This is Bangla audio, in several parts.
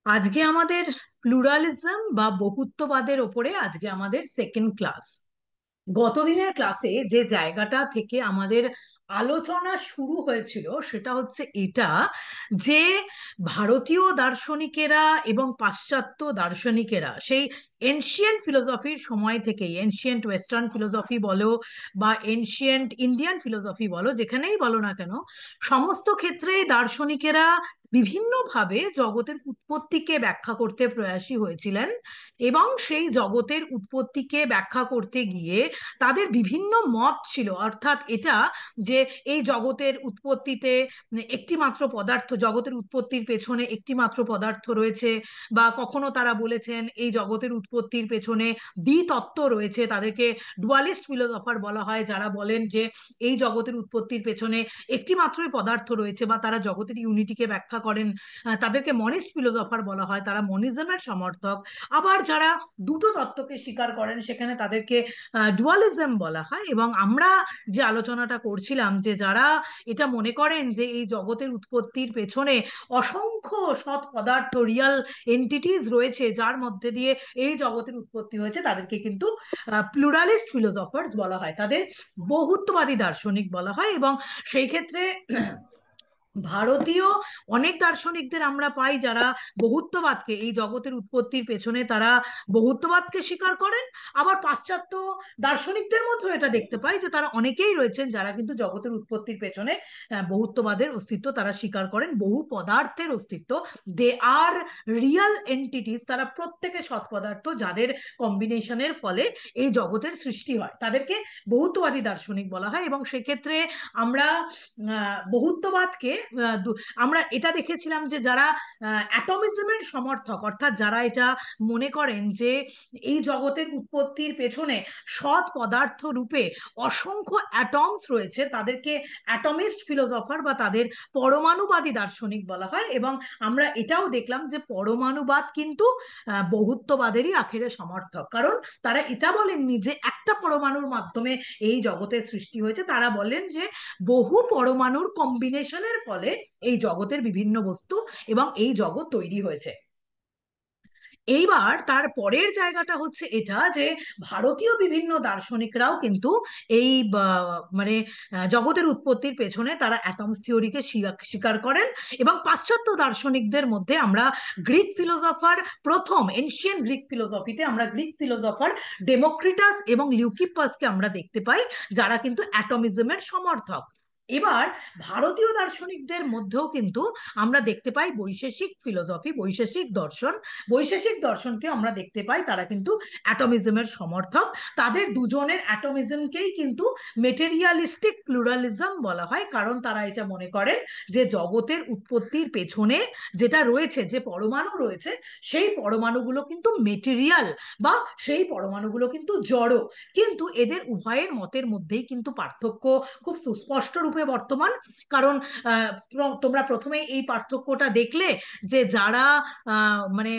আজকে আমাদের প্লুরালিজম বা বহুত্ববাদের ওপরে আজকে আমাদের সেকেন্ড ক্লাস। গতদিনের ক্লাসে যে জায়গাটা থেকে আমাদের আলোচনা শুরু হয়েছিল সেটা হচ্ছে এটা যে ভারতীয় দার্শনিকেরা এবং পাশ্চাত্য দার্শনিকেরা সেই এনশিয়েন্ট ফিলোসফির সময় থেকেই, এনশিয়েন্ট ওয়েস্টার্ন ফিলোসফি বলো বা এনশিয়েন্ট ইন্ডিয়ান ফিলোসফি বলো, যেখানেই বলো না কেন, সমস্ত ক্ষেত্রেই দার্শনিকেরা বিভিন্নভাবে জগতের উৎপত্তিকে ব্যাখ্যা করতে প্রয়াসী হয়েছিলেন। এবং সেই জগতের উৎপত্তিকে ব্যাখ্যা করতে গিয়ে তাদের বিভিন্ন মত ছিল, অর্থাৎ এটা যে এই জগতের উৎপত্তিতে একটি মাত্র পদার্থ, জগতের উৎপত্তির পেছনে একটি মাত্র পদার্থ রয়েছে, বা কখনো তারা বলেছেন এই জগতের উৎপত্তির পেছনে দ্বিতত্ত্ব রয়েছে। তাদেরকে ডুয়ালিস্ট ফিলোসফার বলা হয়, যারা বলেন যে এই জগতের উৎপত্তির পেছনে একটি মাত্রই পদার্থ রয়েছে, বা তারা জগতের ইউনিটিকে ব্যাখ্যা করেন। তাদেরকে মনিস্ট ফিলোসফার বলা হয়, তারা মনিজমের সমর্থক। আবার যারা দুটো তত্ত্বকে স্বীকার করেন সেখানে তাদেরকে ডুয়ালিজম বলা হয়। এবং আমরা যে আলোচনাটা করছিলাম যে যারা এটা মনে করেন যে এই জগতের উৎপত্তির পেছনে অসংখ্য সৎ পদার্থ, রিয়াল এন্টিটিস রয়েছে যার মধ্যে দিয়ে এই জগতের উৎপত্তি হয়েছে, তাদেরকে কিন্তু প্লুরালিস্ট ফিলোসফার্স বলা হয়, তাদের বহুত্ববাদী দার্শনিক বলা হয়। এবং সেই ক্ষেত্রে ভারতীয় অনেক দার্শনিকদের আমরা পাই যারা বহুত্ববাদকে, এই জগতের উৎপত্তির পেছনে তারা বহুত্ববাদকে স্বীকার করেন। আবার পাশ্চাত্য দার্শনিকদের মধ্যেও এটা দেখতে পাই যে তারা অনেকেই রয়েছেন যারা কিন্তু জগতের উৎপত্তির পেছনে বহুত্ববাদের অস্তিত্ব তারা স্বীকার করেন, বহু পদার্থের অস্তিত্ব। দে আর রিয়াল এন্টিটিস, তারা প্রত্যেকে সৎ পদার্থ যাদের কম্বিনেশনের ফলে এই জগতের সৃষ্টি হয়, তাদেরকে বহুত্ববাদী দার্শনিক বলা হয়। এবং সেক্ষেত্রে আমরা বহুত্ববাদকে আমরা এটা দেখেছিলাম যে যারা অ্যাটমিজমের সমর্থক, অর্থাৎ যারা এটা মনে করেন যে এই জগতের উৎপত্তির পেছনে সৎ পদার্থ রূপে অসংখ্য অ্যাটমস রয়েছে, তাদেরকে অ্যাটমিস্ট ফিলোসফার বা তাদের পরমাণুবাদী দার্শনিক বলা হয়। এবং আমরা এটাও দেখলাম যে পরমাণুবাদ কিন্তু বহুত্ববাদেরই আখেরে সমর্থক, কারণ তারা এটা বলেননি যে একটা পরমাণুর মাধ্যমে এই জগতের সৃষ্টি হয়েছে, তারা বলেন যে বহু পরমাণুর কম্বিনেশনের ফলে এই জগতের বিভিন্ন বস্তু এবং এই জগৎ তৈরি হয়েছে। এইবার তার পরের জায়গাটা হচ্ছে এটা যে ভারতীয় বিভিন্ন দার্শনিকরাও কিন্তু এই মানে জগতের উৎপত্তির পেছনে তারা অ্যাটমস থিওরিকে স্বীকার করেন। এবং পাশ্চাত্য দার্শনিকদের মধ্যে আমরা গ্রিক ফিলোসফার, প্রথম এনশিয়েন্ট গ্রিক ফিলোসফিতে আমরা গ্রিক ফিলোসফার ডেমোক্রিটাস এবং লিউকিপাসকে আমরা দেখতে পাই, যারা কিন্তু অ্যাটমিজমের সমর্থক। এবার ভারতীয় দার্শনিকদের মধ্যেও কিন্তু আমরা দেখতে পাই বৈশেষিক ফিলোসফি, বৈশেষিক দর্শন। বৈশেষিক দর্শনকে আমরা দেখতে পাই তারা কিন্তু অ্যাটমিজমের সমর্থক। তাদের দুজনের অ্যাটমিজমকেই কিন্তু মেটেরিয়ালিস্টিক প্লুরালিজম বলা হয়, কারণ তারা এটা মনে করেন যে জগতের উৎপত্তির পেছনে যেটা রয়েছে, যে পরমাণু রয়েছে, সেই পরমাণুগুলো কিন্তু মেটেরিয়াল, বা সেই পরমাণুগুলো কিন্তু জড়। কিন্তু এদের উভয়ের মতের মধ্যেই কিন্তু পার্থক্য খুব সুস্পষ্ট রূপে বর্তমান। কারণ তোমরা প্রথমে এই পার্থক্যটা দেখলে যে যারা মানে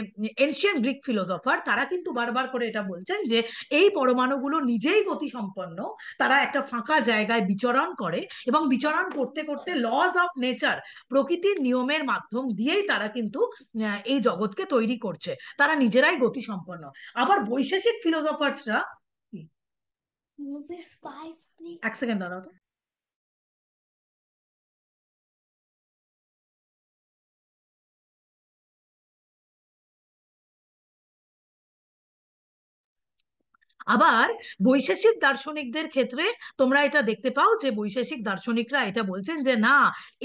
এনশিয়েন্ট গ্রিক ফিলোসফার, তারা কিন্তু বারবার করে এটা বলছেন যে এই পরমাণুগুলো নিজেই গতিসম্পন্ন, তারা একটা ফাঁকা জায়গায় বিচরণ করে এবং বিচরণ করতে করতে লজ অফ নেচার, প্রকৃতির নিয়মের মাধ্যম দিয়েই তারা কিন্তু এই জগৎকে তৈরি করছে, তারা নিজেরাই গতিসম্পন্ন। আবার বৈশেষিক ফিলোসফার্সরা, এক সেকেন্ড দাঁড়াও তো। আবার বৈশেষিক দার্শনিকদের ক্ষেত্রে তোমরা এটা দেখতে পাও যে বৈশেষিক দার্শনিকরা এটা বলছেন যে না,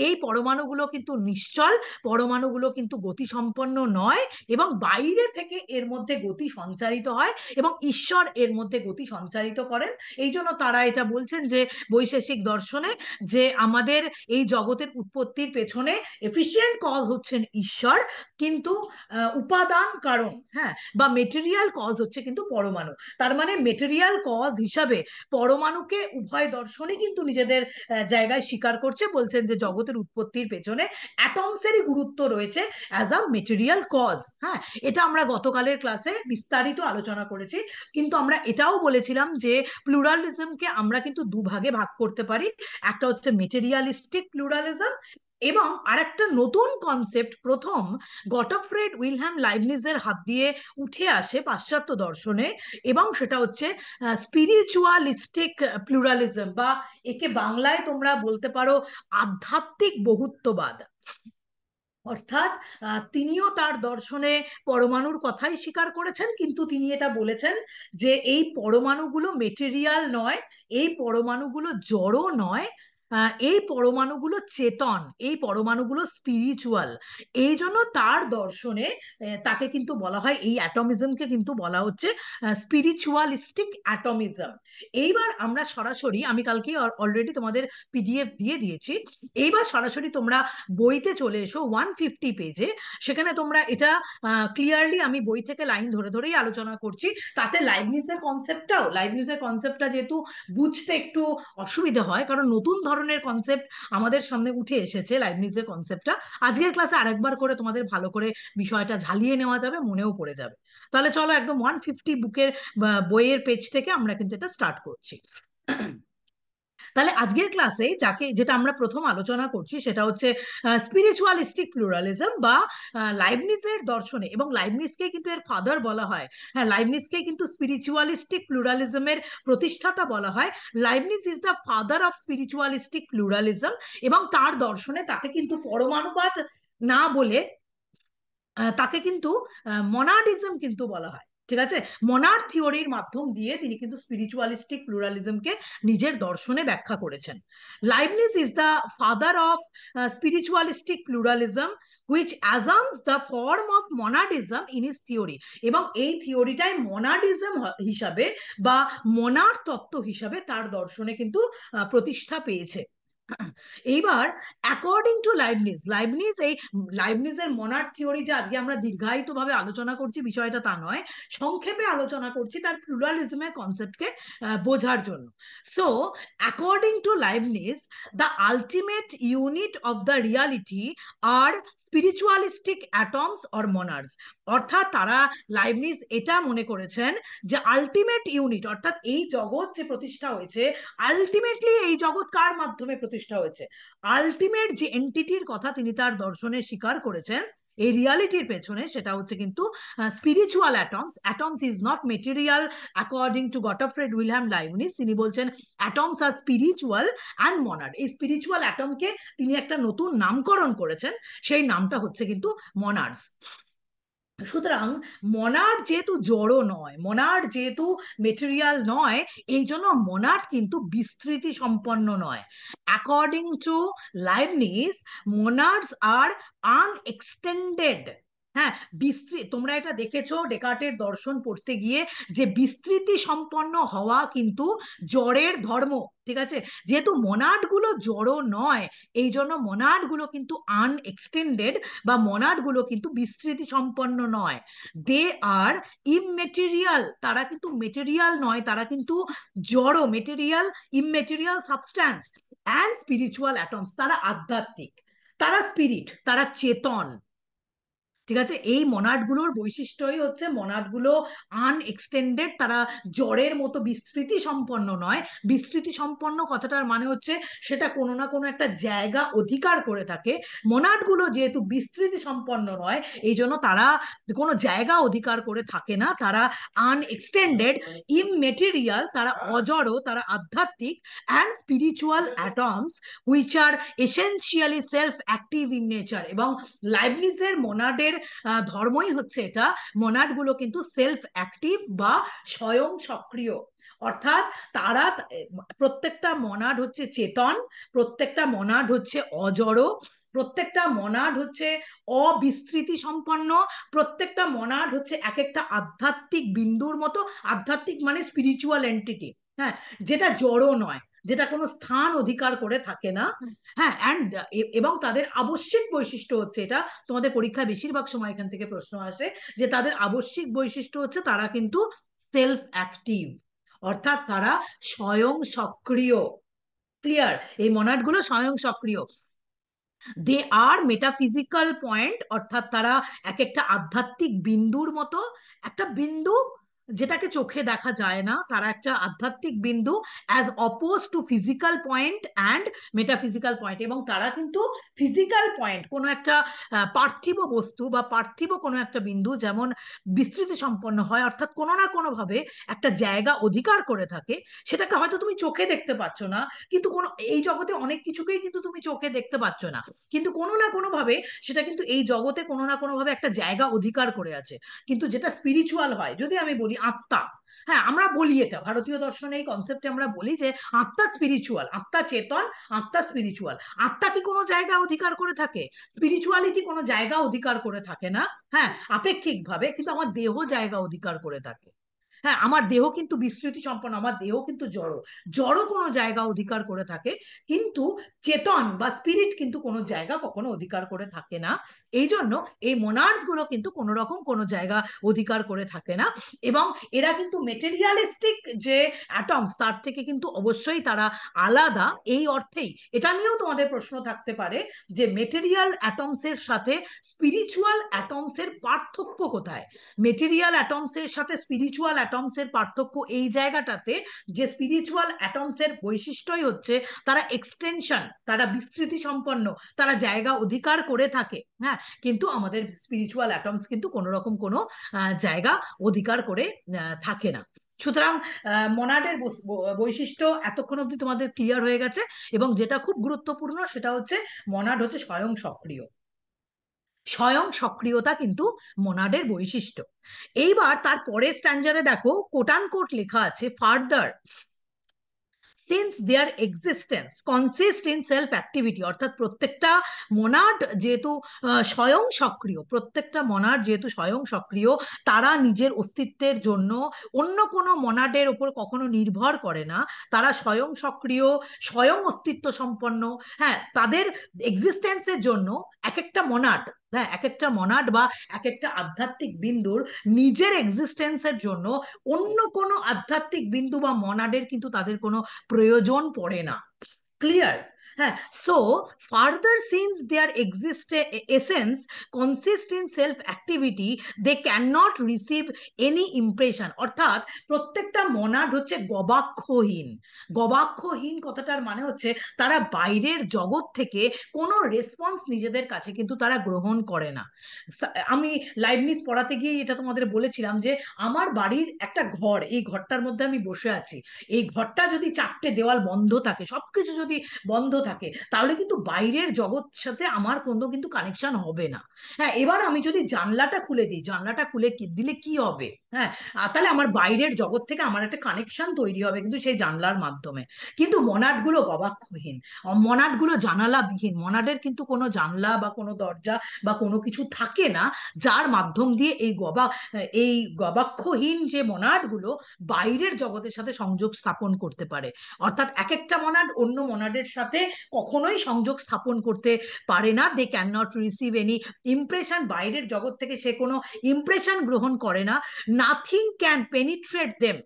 এই পরমাণুগুলো কিন্তু নিশ্চল, পরমাণুগুলো কিন্তু গতিসম্পন্ন নয়, এবং বাইরে থেকে এর মধ্যে গতি সঞ্চারিত হয় এবং ঈশ্বর এর মধ্যে গতি সঞ্চারিত করেন। এই জন্য তারা এটা বলছেন যে বৈশেষিক দর্শনে যে আমাদের এই জগতের উৎপত্তির পেছনে এফিশিয়েন্ট কজ হচ্ছেন ঈশ্বর, কিন্তু উপাদান কারণ, হ্যাঁ, বা মেটেরিয়াল কজ হচ্ছে কিন্তু পরমাণু। তার মানে মেটেরিয়াল কজ হিসাবে পরমাণুকে উভয় দর্শনই কিন্তু নিজেদের জায়গায় স্বীকার করছে, বলছেন যে জগতের উৎপত্তির পেছনে অ্যাটমসেরই গুরুত্ব রয়েছে অ্যাজ আ মেটেরিয়াল কজ। হ্যাঁ, এটা আমরা গতকালের ক্লাসে বিস্তারিত আলোচনা করেছি। কিন্তু আমরা এটাও বলেছিলাম যে প্লুরালিজমকে আমরা কিন্তু দুভাগে ভাগ করতে পারি। একটা হচ্ছে মেটেরিয়ালিস্টিক প্লুরালিজম, এবং আরেকটা নতুন কনসেপ্ট প্রথম গটফ্রেড উইলহ্যাম লাইবনিজের হাত দিয়ে উঠে আসে পাশ্চাত্য দর্শনে, এবং সেটা হচ্ছে স্পিরিচুয়ালিস্টিক প্লুরালিজম, বা একে বাংলায় তোমরা বলতে পারো আধ্যাত্মিক বহুত্ববাদ। অর্থাৎ তিনিও তার দর্শনে পরমাণুর কথাই স্বীকার করেছেন, কিন্তু তিনি এটা বলেছেন যে এই পরমাণুগুলো মেটেরিয়াল নয়, এই পরমাণুগুলো জড় নয়, এই পরমাণুগুলো চেতন, এই পরমাণুগুলো স্পিরিচুয়াল। এই জন্য তার দর্শনে তাকে কিন্তু বলা হয়, এই অ্যাটমিজমকে কিন্তু বলা হচ্ছে স্পিরিচুয়ালিস্টিক অ্যাটমিজম। এইবার আমরা সরাসরি, আমি কালকে অলরেডি তোমাদের পিডিএফ দিয়ে দিয়েছি, এইবার সরাসরি তোমরা বইতে চলে এসো 150 পেজে। সেখানে তোমরা এটা ক্লিয়ারলি, আমি বই থেকে লাইন ধরে ধরেই আলোচনা করছি, তাতে লাইবনিজের কনসেপ্টটা যেহেতু বুঝতে একটু অসুবিধা হয়, কারণ নতুন ধরনের কনসেপ্ট আমাদের সামনে উঠে এসেছে লাইবনিজের কনসেপ্টটা। আজকের ক্লাসে আরেকবার করে তোমাদের ভালো করে বিষয়টা ঝালিয়ে নেওয়া যাবে, মনেও পড়ে যাবে। তাহলে চলো একদম 150 বইয়ের পেজ থেকে আমরা কিন্তু এটা স্টার্ট করছি। তাহলে আজকের ক্লাসে যেটা আমরা প্রথম আলোচনা করছি সেটা হচ্ছে স্পিরিচুয়ালিস্টিক প্লুরালিজম, বা লাইবনিজের দর্শনে, এবং লাইবনিজকে কিন্তু এর ফাদার বলা হয়। হ্যাঁ, লাইবনিজকে কিন্তু স্পিরিচুয়ালিস্টিক প্লুরালিজমের প্রতিষ্ঠাতা বলা হয়। Leibniz is the father of স্পিরিচুয়ালিস্টিক pluralism, এবং তার দর্শনে তাকে কিন্তু পরমাণুবাদ না বলে তাকে কিন্তু মনাডিজম কিন্তু বলা হয়। ঠিক আছে, মনার থিওরির মাধ্যম দিয়ে তিনি কিন্তু স্পিরিচুয়ালিস্টিক প্লুরালিজমকে নিজের দর্শনে ব্যাখ্যা করেছেন। Leibniz is the father of স্পিরিচুয়ালিস্টিক pluralism which assumes the form of monadism in his theory, এবং এই থিওরিটাই মনাডিজম হিসাবে বা মনার তত্ত্ব হিসাবে তার দর্শনে কিন্তু প্রতিষ্ঠা পেয়েছে। এইবার অ্যাকর্ডিং টু লাইবনিজের মনার থিওরি যে আজকে আমরা দীর্ঘায়িত ভাবে আলোচনা করছি বিষয়টা তা নয়, সংক্ষেপে আলোচনা করছি তার প্লুরালিজমের কনসেপ্টকে বোঝার জন্য। So according to Leibniz, the ultimate unit of the reality are spiritualistic atoms or monads. অর্থাৎ লাইবনিজ এটা মনে করেছেন যে আলটিমেট ইউনিট, অর্থাৎ এই জগৎ যে প্রতিষ্ঠা হয়েছে, আলটিমেটলি এই জগৎ কার মাধ্যমে প্রতিষ্ঠা হয়েছে, আলটিমেট যে এন্টিটির কথা তিনি তার দর্শনে স্বীকার করেছেন এই রিয়ালিটির পেছনে, সেটা হচ্ছে কিন্তু spiritual atoms is not material according to Gottfried Wilhelm Leibniz. তিনি বলছেন atoms are spiritual and monad. এই স্পিরিচুয়াল অ্যাটমকে তিনি একটা নতুন নামকরণ করেছেন, সেই নামটা হচ্ছে কিন্তু মনাডস। সুতরাং মনাড যেহেতু জড় নয়, মনাড যেহেতু মেটেরিয়াল নয়, এই জন্য মনাড কিন্তু বিস্তৃতি সম্পন্ন নয়। According to Leibniz, monads are unextended. হ্যাঁ, তোমরা এটা দেখেছো ডেকার্টের দর্শন পড়তে গিয়ে, যে বিস্তৃতি সম্পন্ন হওয়া কিন্তু জড়ের ধর্ম। ঠিক আছে, যেহেতু মনাড গুলো জড় নয়, এই জন্য মনাড গুলো কিন্তু আনএক্সটেন্ডেড, বা মনাড গুলো কিন্তু বিস্তৃতি সম্পন্ন নয়। দে আর ইমমেটেরিয়াল, তারা কিন্তু মেটেরিয়াল নয়, তারা কিন্তু জড়, material immaterial substance and spiritual atoms, তারা আধ্যাত্মিক, তারা স্পিরিট, তারা চেতন। ঠিক আছে, এই মনাডগুলোর বৈশিষ্ট্যই হচ্ছে মনাডগুলো আনএক্সটেন্ডেড, তারা জড়ের মতো বিস্তৃতি সম্পন্ন নয়। বিস্তৃতি সম্পন্ন কথাটার মানে হচ্ছে সেটা কোনো না কোনো একটা জায়গা অধিকার করে থাকে। মনাডগুলো যেহেতু বিস্তৃতি সম্পন্ন নয়, এই জন্য তারা কোনো জায়গা অধিকার করে থাকে না, তারা আনএক্সটেন্ডেড, ইমমেটেরিয়াল, তারা অজড়, তারা আধ্যাত্মিক, and spiritual atoms which are essentially self active in nature. এবং লাইবনিজের মোনাডের ধর্মই হচ্ছে এটা, মোনাড গুলো কিন্তু সেলফ অ্যাক্টিভ বা স্বয়ং সক্রিয়। অর্থাৎ তারা, প্রত্যেকটা মনাড হচ্ছে চেতন, প্রত্যেকটা মনাড হচ্ছে অজড়, প্রত্যেকটা মনাড হচ্ছে অবিস্তৃতি সম্পন্ন, প্রত্যেকটা মনাড হচ্ছে এক একটা আধ্যাত্মিক বিন্দুর মতো। আধ্যাত্মিক মানে স্পিরিচুয়াল এন্টিটি, হ্যাঁ, যেটা জড় নয়, যেটা কোনো স্থান অধিকার করে থাকে না। হ্যাঁ, এবং তাদের আবশ্যিক বৈশিষ্ট্য হচ্ছে, এটা তোমাদের পরীক্ষায় বেশিরভাগ সময় এখান থেকে প্রশ্ন আসে, যে তাদের আবশ্যিক বৈশিষ্ট্য হচ্ছে তারা কিন্তু সেলফ অ্যাক্টিভ, অর্থাৎ তারা স্বয়ং সক্রিয়। ক্লিয়ার, এই মনাড গুলো স্বয়ং সক্রিয়। দে আর মেটাফিজিক্যাল পয়েন্ট, অর্থাৎ তারা এক একটা আধ্যাত্মিক বিন্দুর মতো, একটা বিন্দু যেটাকে চোখে দেখা যায় না, তারা একটা আধ্যাত্মিক বিন্দু, as opposed to physical point and metaphysical point. এবং তারা কিন্তু ফিজিক্যাল পয়েন্ট, কোনো একটা পার্থিব বস্তু বা পার্থিব কোনো একটা বিন্দু যেমন বিস্তৃতি সম্পন্ন হয়, অর্থাৎ কোনো না কোনো ভাবে একটা জায়গা অধিকার করে থাকে, সেটাকে হয়তো তুমি চোখে দেখতে পাচ্ছ না, কিন্তু কোনো এই জগতে অনেক কিছুকেই কিন্তু তুমি চোখে দেখতে পাচ্ছ না, কিন্তু কোনো না কোনো ভাবে সেটা কিন্তু এই জগতে কোনো না কোনো ভাবে একটা জায়গা অধিকার করে আছে। কিন্তু যেটা স্পিরিচুয়াল হয়, যদি আমি বলি আত্মা, হ্যাঁ আমরা বলি এটা ভারতীয় দর্শনে এই কনসেপ্টে আমরা বলি যে আত্মা স্পিরিচুয়াল, আত্মা চেতন, আত্মা স্পিরিচুয়াল। আত্মা কি কোনো জায়গা অধিকার করে থাকে? স্পিরিচুয়ালিটি কোনো জায়গা অধিকার করে থাকে না। হ্যাঁ, আপেক্ষিক ভাবে কিন্তু আমার দেহ জায়গা অধিকার করে থাকে। হ্যাঁ, আমার দেহ কিন্তু বিস্তৃতি সম্পন্ন, আমার দেহ কিন্তু জড়, জড় কোনো জায়গা অধিকার করে থাকে, কিন্তু চেতন বা স্পিরিট কিন্তু কোনো জায়গা কখনো অধিকার করে থাকে না। এই জন্য এই মোনার্ডস গুলো কিন্তু কোনো রকম কোনো জায়গা অধিকার করে থাকে না, এবং এরা কিন্তু মেটেরিয়ালিস্টিক যে অ্যাটমস তার থেকে কিন্তু অবশ্যই তারা আলাদা। এই অর্থেই এটা নিয়েও তোমাদের প্রশ্ন থাকতে পারে যে মেটেরিয়াল অ্যাটমস এর সাথে স্পিরিচুয়াল অ্যাটমস এর পার্থক্য কোথায়। মেটেরিয়াল অ্যাটমস এর সাথে স্পিরিচুয়াল অ্যাটমস এর পার্থক্য এই জায়গাটাতে যে স্পিরিচুয়াল অ্যাটমস এর বৈশিষ্ট্যই হচ্ছে তারা এক্সটেনশন, তারা বিস্তৃতি সম্পন্ন, তারা জায়গা অধিকার করে থাকে। হ্যাঁ, কিন্তু আমাদের স্পিরিচুয়াল অ্যাটমস কিন্তু কোনো রকম কোনো জায়গা অধিকার করে থাকে না। সুতরাং মোনাডের বৈশিষ্ট্য এতক্ষণ অব্দি তোমাদের ক্লিয়ার হয়ে গেছে, এবং যেটা খুব গুরুত্বপূর্ণ সেটা হচ্ছে মনাড হচ্ছে স্বয়ং সক্রিয়। স্বয়ং সক্রিয়তা কিন্তু মোনাডের বৈশিষ্ট্য। এইবার তার পরের স্ট্যান্ডারে দেখো কোটান কোট লেখা আছে, further since their existence consist in self activity, অর্থাৎ প্রত্যেকটা মনাড যেহেতু স্বয়ং সক্রিয়, প্রত্যেকটা মনাড যেহেতু স্বয়ং সক্রিয়, তারা নিজের অস্তিত্বের জন্য অন্য কোনো মনাডের ওপর কখনো নির্ভর করে না, তারা স্বয়ং সক্রিয়, স্বয়ং অস্তিত্ব সম্পন্ন। হ্যাঁ, তাদের এক্সিস্টেন্সের জন্য এক একটা মনাড, হ্যাঁ এক একটা মনাড বা এক একটা আধ্যাত্মিক বিন্দুর নিজের এক্সিস্টেন্সের জন্য অন্য কোনো আধ্যাত্মিক বিন্দু বা মনাডের কিন্তু তাদের কোনো প্রয়োজন পড়ে না। ক্লিয়ার? হ্যাঁ, so further since their essence consist in self activity, they can not receive any impression, অর্থাৎ প্রত্যেকটা মনাড হচ্ছে গবাক্ষহীন। গবাক্ষহীন কথাটার মানে হচ্ছে তারা বাইরের জগৎ থেকে কোনো রেসপন্স নিজেদের কাছে কিন্তু তারা গ্রহণ করে না। আমি লাইবনিজ পড়াতে গিয়ে এটা তোমাদের বলেছিলাম যে আমার বাড়ির একটা ঘর, এই ঘরটার মধ্যে আমি বসে আছি, এই ঘরটা যদি চারটে দেওয়াল বন্ধ থাকে, সবকিছু যদি বন্ধ থাকে, তাহলে কিন্তু বাইরের জগৎ সাথে আমার কোনো কিন্তু কানেকশন হবে না। হ্যাঁ, এবার আমি যদি জানলাটা খুলে দিই, জানলাটা খুলে দিলে কি হবে? হ্যাঁ, তাহলে আমার বাইরের জগৎ থেকে আমার একটা কানেকশন তৈরি হবে কিন্তু সেই জানলার মাধ্যমে। কিন্তু মনাড গুলো গবাক্ষহীন, মনাড গুলো জানালাবিহীন, মনাডের কিন্তু কোনো জানলা বা কোনো দরজা বা কোনো কিছু থাকে না যার মাধ্যম দিয়ে এই গবাক্ষহীন যে মনাড গুলো বাইরের জগতের সাথে সংযোগ স্থাপন করতে পারে। অর্থাৎ এক একটা মনাড অন্য মনাডের সাথে কখনোই সংযোগ স্থাপন করতে পারে না। They can not receive any impression, বাইরের জগৎ থেকে সে কোনো ইমপ্রেশন গ্রহণ করে না। Nothing can penetrate them.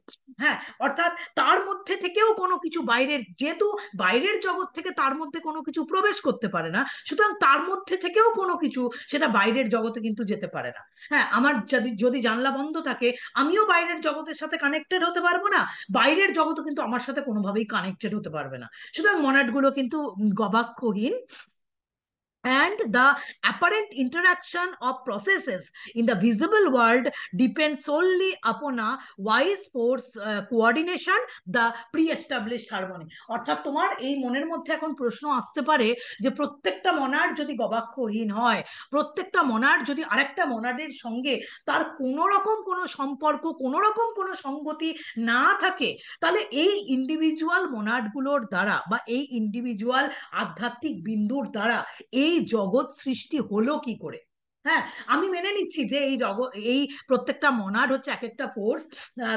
হ্যাঁ, অর্থাৎ তার মধ্যে থেকেও কোনো কিছু বাইরের, যেহেতু বাইরের জগৎ থেকে তার মধ্যে কোনো কিছু প্রবেশ করতে পারে না, সুতরাং তার মধ্যে থেকেও কোনো কিছু সেটা বাইরের জগতে কিন্তু যেতে পারে না। হ্যাঁ, আমার যদি যদি জানলা বন্ধ থাকে, আমিও বাইরের জগতের সাথে কানেক্টেড হতে পারবো না, বাইরের জগতও কিন্তু আমার সাথে কোনোভাবেই কানেক্টেড হতে পারবে না। সুতরাং মনাড গুলো কিন্তু গবাক্ষহীন। And the apparent interaction of processes in the visible world depends solely upon a wise force coordination, the pre-established harmony. অর্থাৎ তোমার এই মনের মধ্যে এখন প্রশ্ন আসতে পারে যে প্রত্যেকটা মনাড যদি গবাক্ষহীন হয়, প্রত্যেকটা মনাড যদি আরেকটা মনাডের সঙ্গে তার কোনো রকম কোনো সম্পর্ক, কোনো রকম কোনো সঙ্গতি না থাকে, তাহলে এই ইন্ডিভিজুয়াল মনাডগুলোর দ্বারা বা এই ইন্ডিভিজুয়াল আধ্যাত্মিক বিন্দুর দ্বারা এই জগৎ সৃষ্টি হলো কি করে? হ্যাঁ, আমি মেনে নিচ্ছি যে এই জগৎ, এই প্রত্যেকটা মনাড হচ্ছে এক একটা ফোর্স,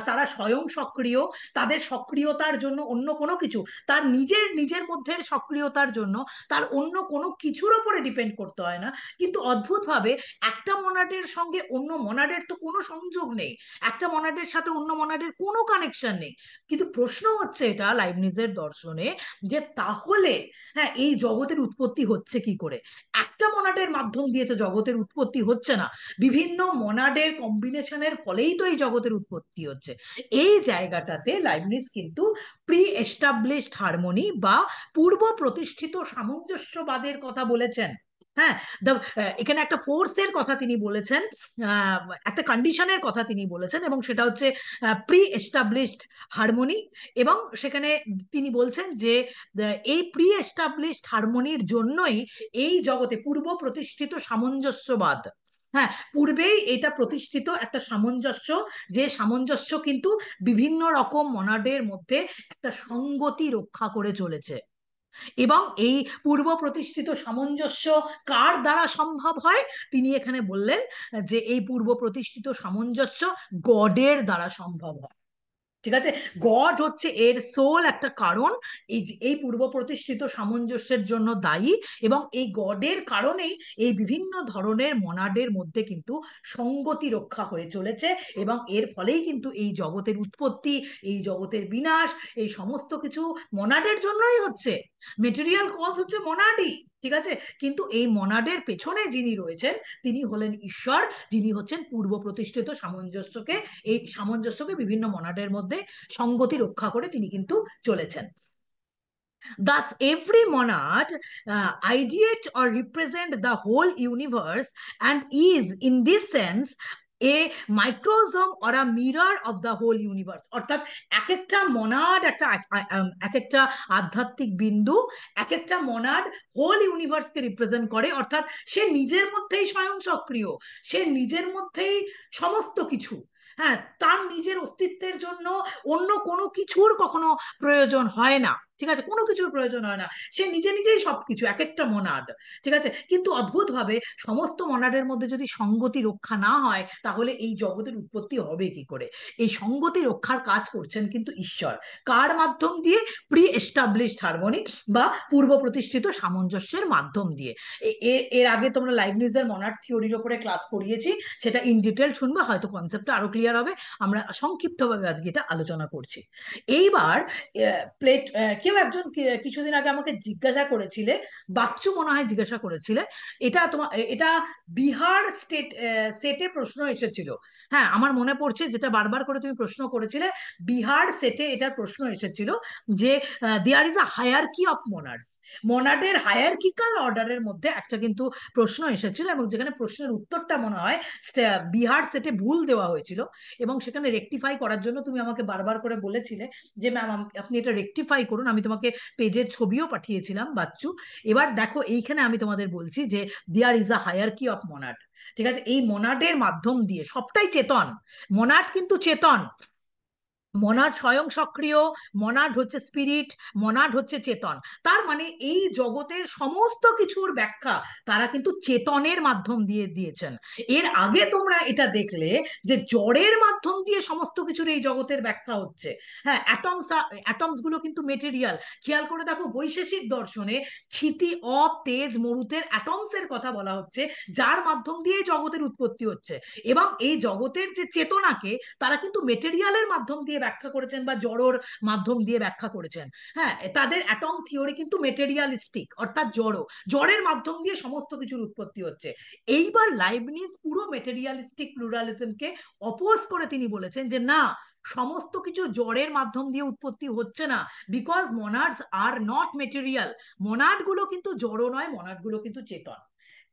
তারা স্বয়ং সক্রিয়, তাদের সক্রিয়তার জন্য অন্য কোনো কিছু, তার নিজের নিজের মধ্যে সক্রিয়তার জন্য তার অন্য কোনো কিছুর উপরে ডিপেন্ড করতে হয় না। কিন্তু অদ্ভুতভাবে একটা মনাডের সঙ্গে অন্য মনাডের তো কোনো সংযোগ নেই, একটা মনাডের সাথে অন্য মনাডের কোনো কানেকশন নেই। কিন্তু প্রশ্ন হচ্ছে এটা লাইবনিজের দর্শনে যে তাহলে হ্যাঁ এই জগতের উৎপত্তি হচ্ছে কি করে? একটা মনাডের মাধ্যম দিয়ে তো জগতের উৎপত্তি হচ্ছে না, বিভিন্ন মনাডের কম্বিনেশনের ফলেই তো এই জগতের উৎপত্তি হচ্ছে। এই জায়গাটাতে লাইবনিজ কিন্তু প্রি এস্টাবলিশড হারমোনি বা পূর্ব প্রতিষ্ঠিত সামঞ্জস্যবাদের কথা বলেছেন। হ্যাঁ, এখানে একটা ফোর্সের কথা তিনি বলেছেন, আহ, একটা কন্ডিশনের কথা তিনি বলেছেন, এবং সেটা হচ্ছে প্রি এস্টাবলিশড হারমোনি। এবং সেখানে তিনি বলছেন যে এই প্রি এস্টাবলিশড হারমোনির জন্যই এই জগতে পূর্ব প্রতিষ্ঠিত সামঞ্জস্যবাদ, হ্যাঁ, পূর্বেই এটা প্রতিষ্ঠিত একটা সামঞ্জস্য, যে সামঞ্জস্য কিন্তু বিভিন্ন রকম মনাডের মধ্যে একটা সঙ্গতি রক্ষা করে চলেছে। এবং এই পূর্ব প্রতিষ্ঠিত সামঞ্জস্য কার দ্বারা সম্ভব হয়? তিনি এখানে বললেন যে এই পূর্ব প্রতিষ্ঠিত সামঞ্জস্য গডের দ্বারা সম্ভব হয়। ঠিক আছে, গড হচ্ছে এর সোল একটা কারণ, এই পূর্ব প্রতিষ্ঠিত সামঞ্জস্যের জন্য দায়ী। এবং এই গডের কারণেই এই বিভিন্ন ধরনের মনাডের মধ্যে কিন্তু সঙ্গতি রক্ষা হয়ে চলেছে, এবং এর ফলেই কিন্তু এই জগতের উৎপত্তি, এই জগতের বিনাশ, এই সমস্ত কিছু মনাডের জন্যই হচ্ছে। মেটেরিয়াল কজ হচ্ছে মনাডই, ঠিক আছে, কিন্তু এই মনাডের পেছনে যিনি রয়েছেন তিনি হলেন ঈশ্বর, যিনি হচ্ছেন পূর্ব প্রতিষ্ঠিত সামঞ্জস্যকে, এই সামঞ্জস্যকে বিভিন্ন মনাডের মধ্যে সঙ্গতি রক্ষা করে তিনি কিন্তু চলেছেন। Thus, every monad ideate or represent the whole universe and is, in this sense, a microsome or a mirror of the whole universe. অর্থাৎ এক একটা মনাড এক একটা আধ্যাত্মিক বিন্দু, এক একটা মনাড হোল ইউনিভার্সকে রিপ্রেজেন্ট করে। অর্থাৎ সে নিজের মধ্যেই স্বয়ং সক্রিয়, সে নিজের মধ্যেই সমস্ত কিছু। হ্যাঁ, তার নিজের অস্তিত্বের জন্য অন্য কোনো কিছুর কখনো প্রয়োজন হয় না, ঠিক আছে, কোনো কিছুর প্রয়োজন হয় না, সে নিজে নিজেই সবকিছু, এক একটা মনাড। ঠিক আছে, কিন্তু অদ্ভুত ভাবে সমস্ত মনাডের মধ্যে যদি সঙ্গতি রক্ষা না হয় তাহলে এই জগতের উৎপত্তি হবে কি করে? এই সঙ্গতি রক্ষার কাজ করছেন কিন্তু ঈশ্বর। কার মাধ্যম দিয়ে? প্রি এস্টাবলিশড হারমোনি বা পূর্ব প্রতিষ্ঠিত সামঞ্জস্যের মাধ্যম দিয়ে। এর আগে তোমরা লাইবনিজের মনাড থিওরির উপরে ক্লাস করিয়েছি, সেটা ইন ডিটেল শুনবে, হয়তো কনসেপ্টটা আরো ক্লিয়ার হবে। আমরা সংক্ষিপ্তভাবে আজকে এটা আলোচনা করছি। এইবার প্লেট কেউ একজন কিছুদিন আগে আমাকে জিজ্ঞাসা করেছিলে, বাচ্চু মনে হয় জিজ্ঞাসা করেছিলে, এটা বিহার সেটে প্রশ্ন এসেছিল। হ্যাঁ, আমার মনে পড়ছে, যেটা বারবার করে তুমি প্রশ্ন করেছিলে, বিহার সেটে এটার প্রশ্ন এসেছিল যে there is a hierarchy of monads, মোনাডের হায়ারকিক্যাল অর্ডারের মধ্যে একটা কিন্তু প্রশ্ন এসেছিল, এবং যেখানে প্রশ্নের উত্তরটা মনে হয় বিহার সেটে ভুল দেওয়া হয়েছিল, এবং সেখানে রেকটিফাই করার জন্য তুমি আমাকে বারবার করে বলেছিলে যে ম্যাম আপনি এটা রেকটিফাই করুন। আমি তোমাকে পেজের ছবিও পাঠিয়েছিলাম বাচ্চু। এবার দেখো, এইখানে আমি তোমাদের বলছি যে there is a hierarchy of monad. ঠিক আছে, এই মোনাডের মাধ্যম দিয়ে সবটাই চেতন, মোনাড কিন্তু চেতন, মনাড স্বয়ং সক্রিয়, মনাড হচ্ছে স্পিরিট, মনাড হচ্ছে চেতন। তার মানে এই জগতের সমস্ত কিছুর ব্যাখ্যা তারা কিন্তু চেতনের মাধ্যম দিয়ে দিয়েছেন। এর আগে তোমরা এটা দেখলে যে জড়ের মাধ্যম দিয়ে সমস্ত কিছুর এই জগতের ব্যাখ্যা হচ্ছে। হ্যাঁ, অ্যাটমস গুলো কিন্তু মেটেরিয়াল। খেয়াল করে দেখো, বৈশেষিক দর্শনে ক্ষিতি অপ তেজ মরুতের অ্যাটমস এর কথা বলা হচ্ছে, যার মাধ্যম দিয়ে জগতের উৎপত্তি হচ্ছে। এবং এই জগতের যে চেতনাকে তারা কিন্তু মেটেরিয়ালের মাধ্যম দিয়ে ব্যাখ্যা করেছেন বা জড়োর মাধ্যম দিয়ে ব্যাখ্যা করেছেন। হ্যাঁ, তাদের অ্যাটম থিওরি কিন্তু মেটেরিয়ালিস্টিক, অর্থাৎ জড়ের মাধ্যম দিয়ে সমস্ত কিছুর উৎপত্তি হচ্ছে। এইবার লাইবনিজ পুরো মেটেরিয়ালিস্টিক প্লুরালিজমকে অপোজ করে তিনি বলেছেন যে না, সমস্ত কিছু জড়ের মাধ্যম দিয়ে উৎপত্তি হচ্ছে না, বিকজ মোনাডস আর নট মেটেরিয়াল। মোনাড গুলো কিন্তু জড় নয়, মোনাড গুলো কিন্তু চেতন।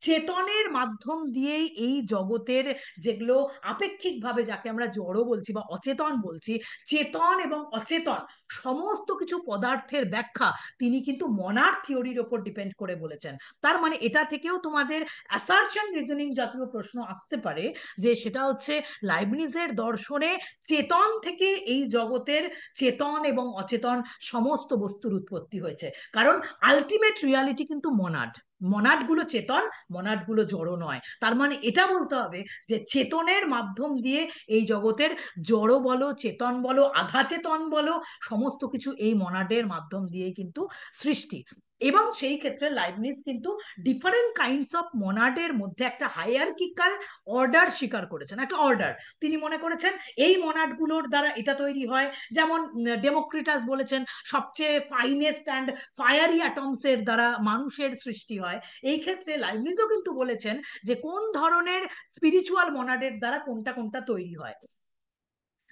চেতনের মাধ্যম দিয়েই এই জগতের যেগুলো আপেক্ষিকভাবে যাকে আমরা জড় বলছি বা অচেতন বলছি, চেতন এবং অচেতন সমস্ত কিছু পদার্থের ব্যাখ্যা তিনি কিন্তু মনার থিওরির ওপর ডিপেন্ড করে বলেছেন। তার মানে এটা থেকেও তোমাদের অ্যাসারশন রিজনিং জাতীয় প্রশ্ন আসতে পারে, যে সেটা হচ্ছে লাইবনিজের দর্শনে চেতন থেকে এই জগতের চেতন এবং অচেতন সমস্ত বস্তুর উৎপত্তি হয়েছে। কারণ আলটিমেট রিয়ালিটি কিন্তু মনাড, মনাড গুলো চেতন, মনাড গুলো জড় নয়। তার মানে এটা বলতে হবে যে চেতনের মাধ্যম দিয়ে এই জগতের জড় বলো, চেতন বলো, আধা চেতন বলো, সমস্ত কিছু এই মনাডের মাধ্যম দিয়ে কিন্তু সৃষ্টি। এবং সেই ক্ষেত্রে লাইবনিজ কিন্তু ডিফারেন্ট কাইন্ডস অফ মনাডের মধ্যে একটা হায়ারকিক্যাল অর্ডার স্বীকার করেছেন, একটা অর্ডার। তিনি মনে করেছেন এই মনাডগুলোর দ্বারা এটা তৈরি হয়, যেমন ডেমোক্রিটাস বলেছেন সবচেয়ে ফাইনেস্ট অ্যান্ড ফায়ারি অ্যাটমস এর দ্বারা মানুষের সৃষ্টি হয়। এই ক্ষেত্রে লাইবনিজও কিন্তু বলেছেন যে কোন ধরনের স্পিরিচুয়াল মনাডের দ্বারা কোনটা কোনটা তৈরি হয়।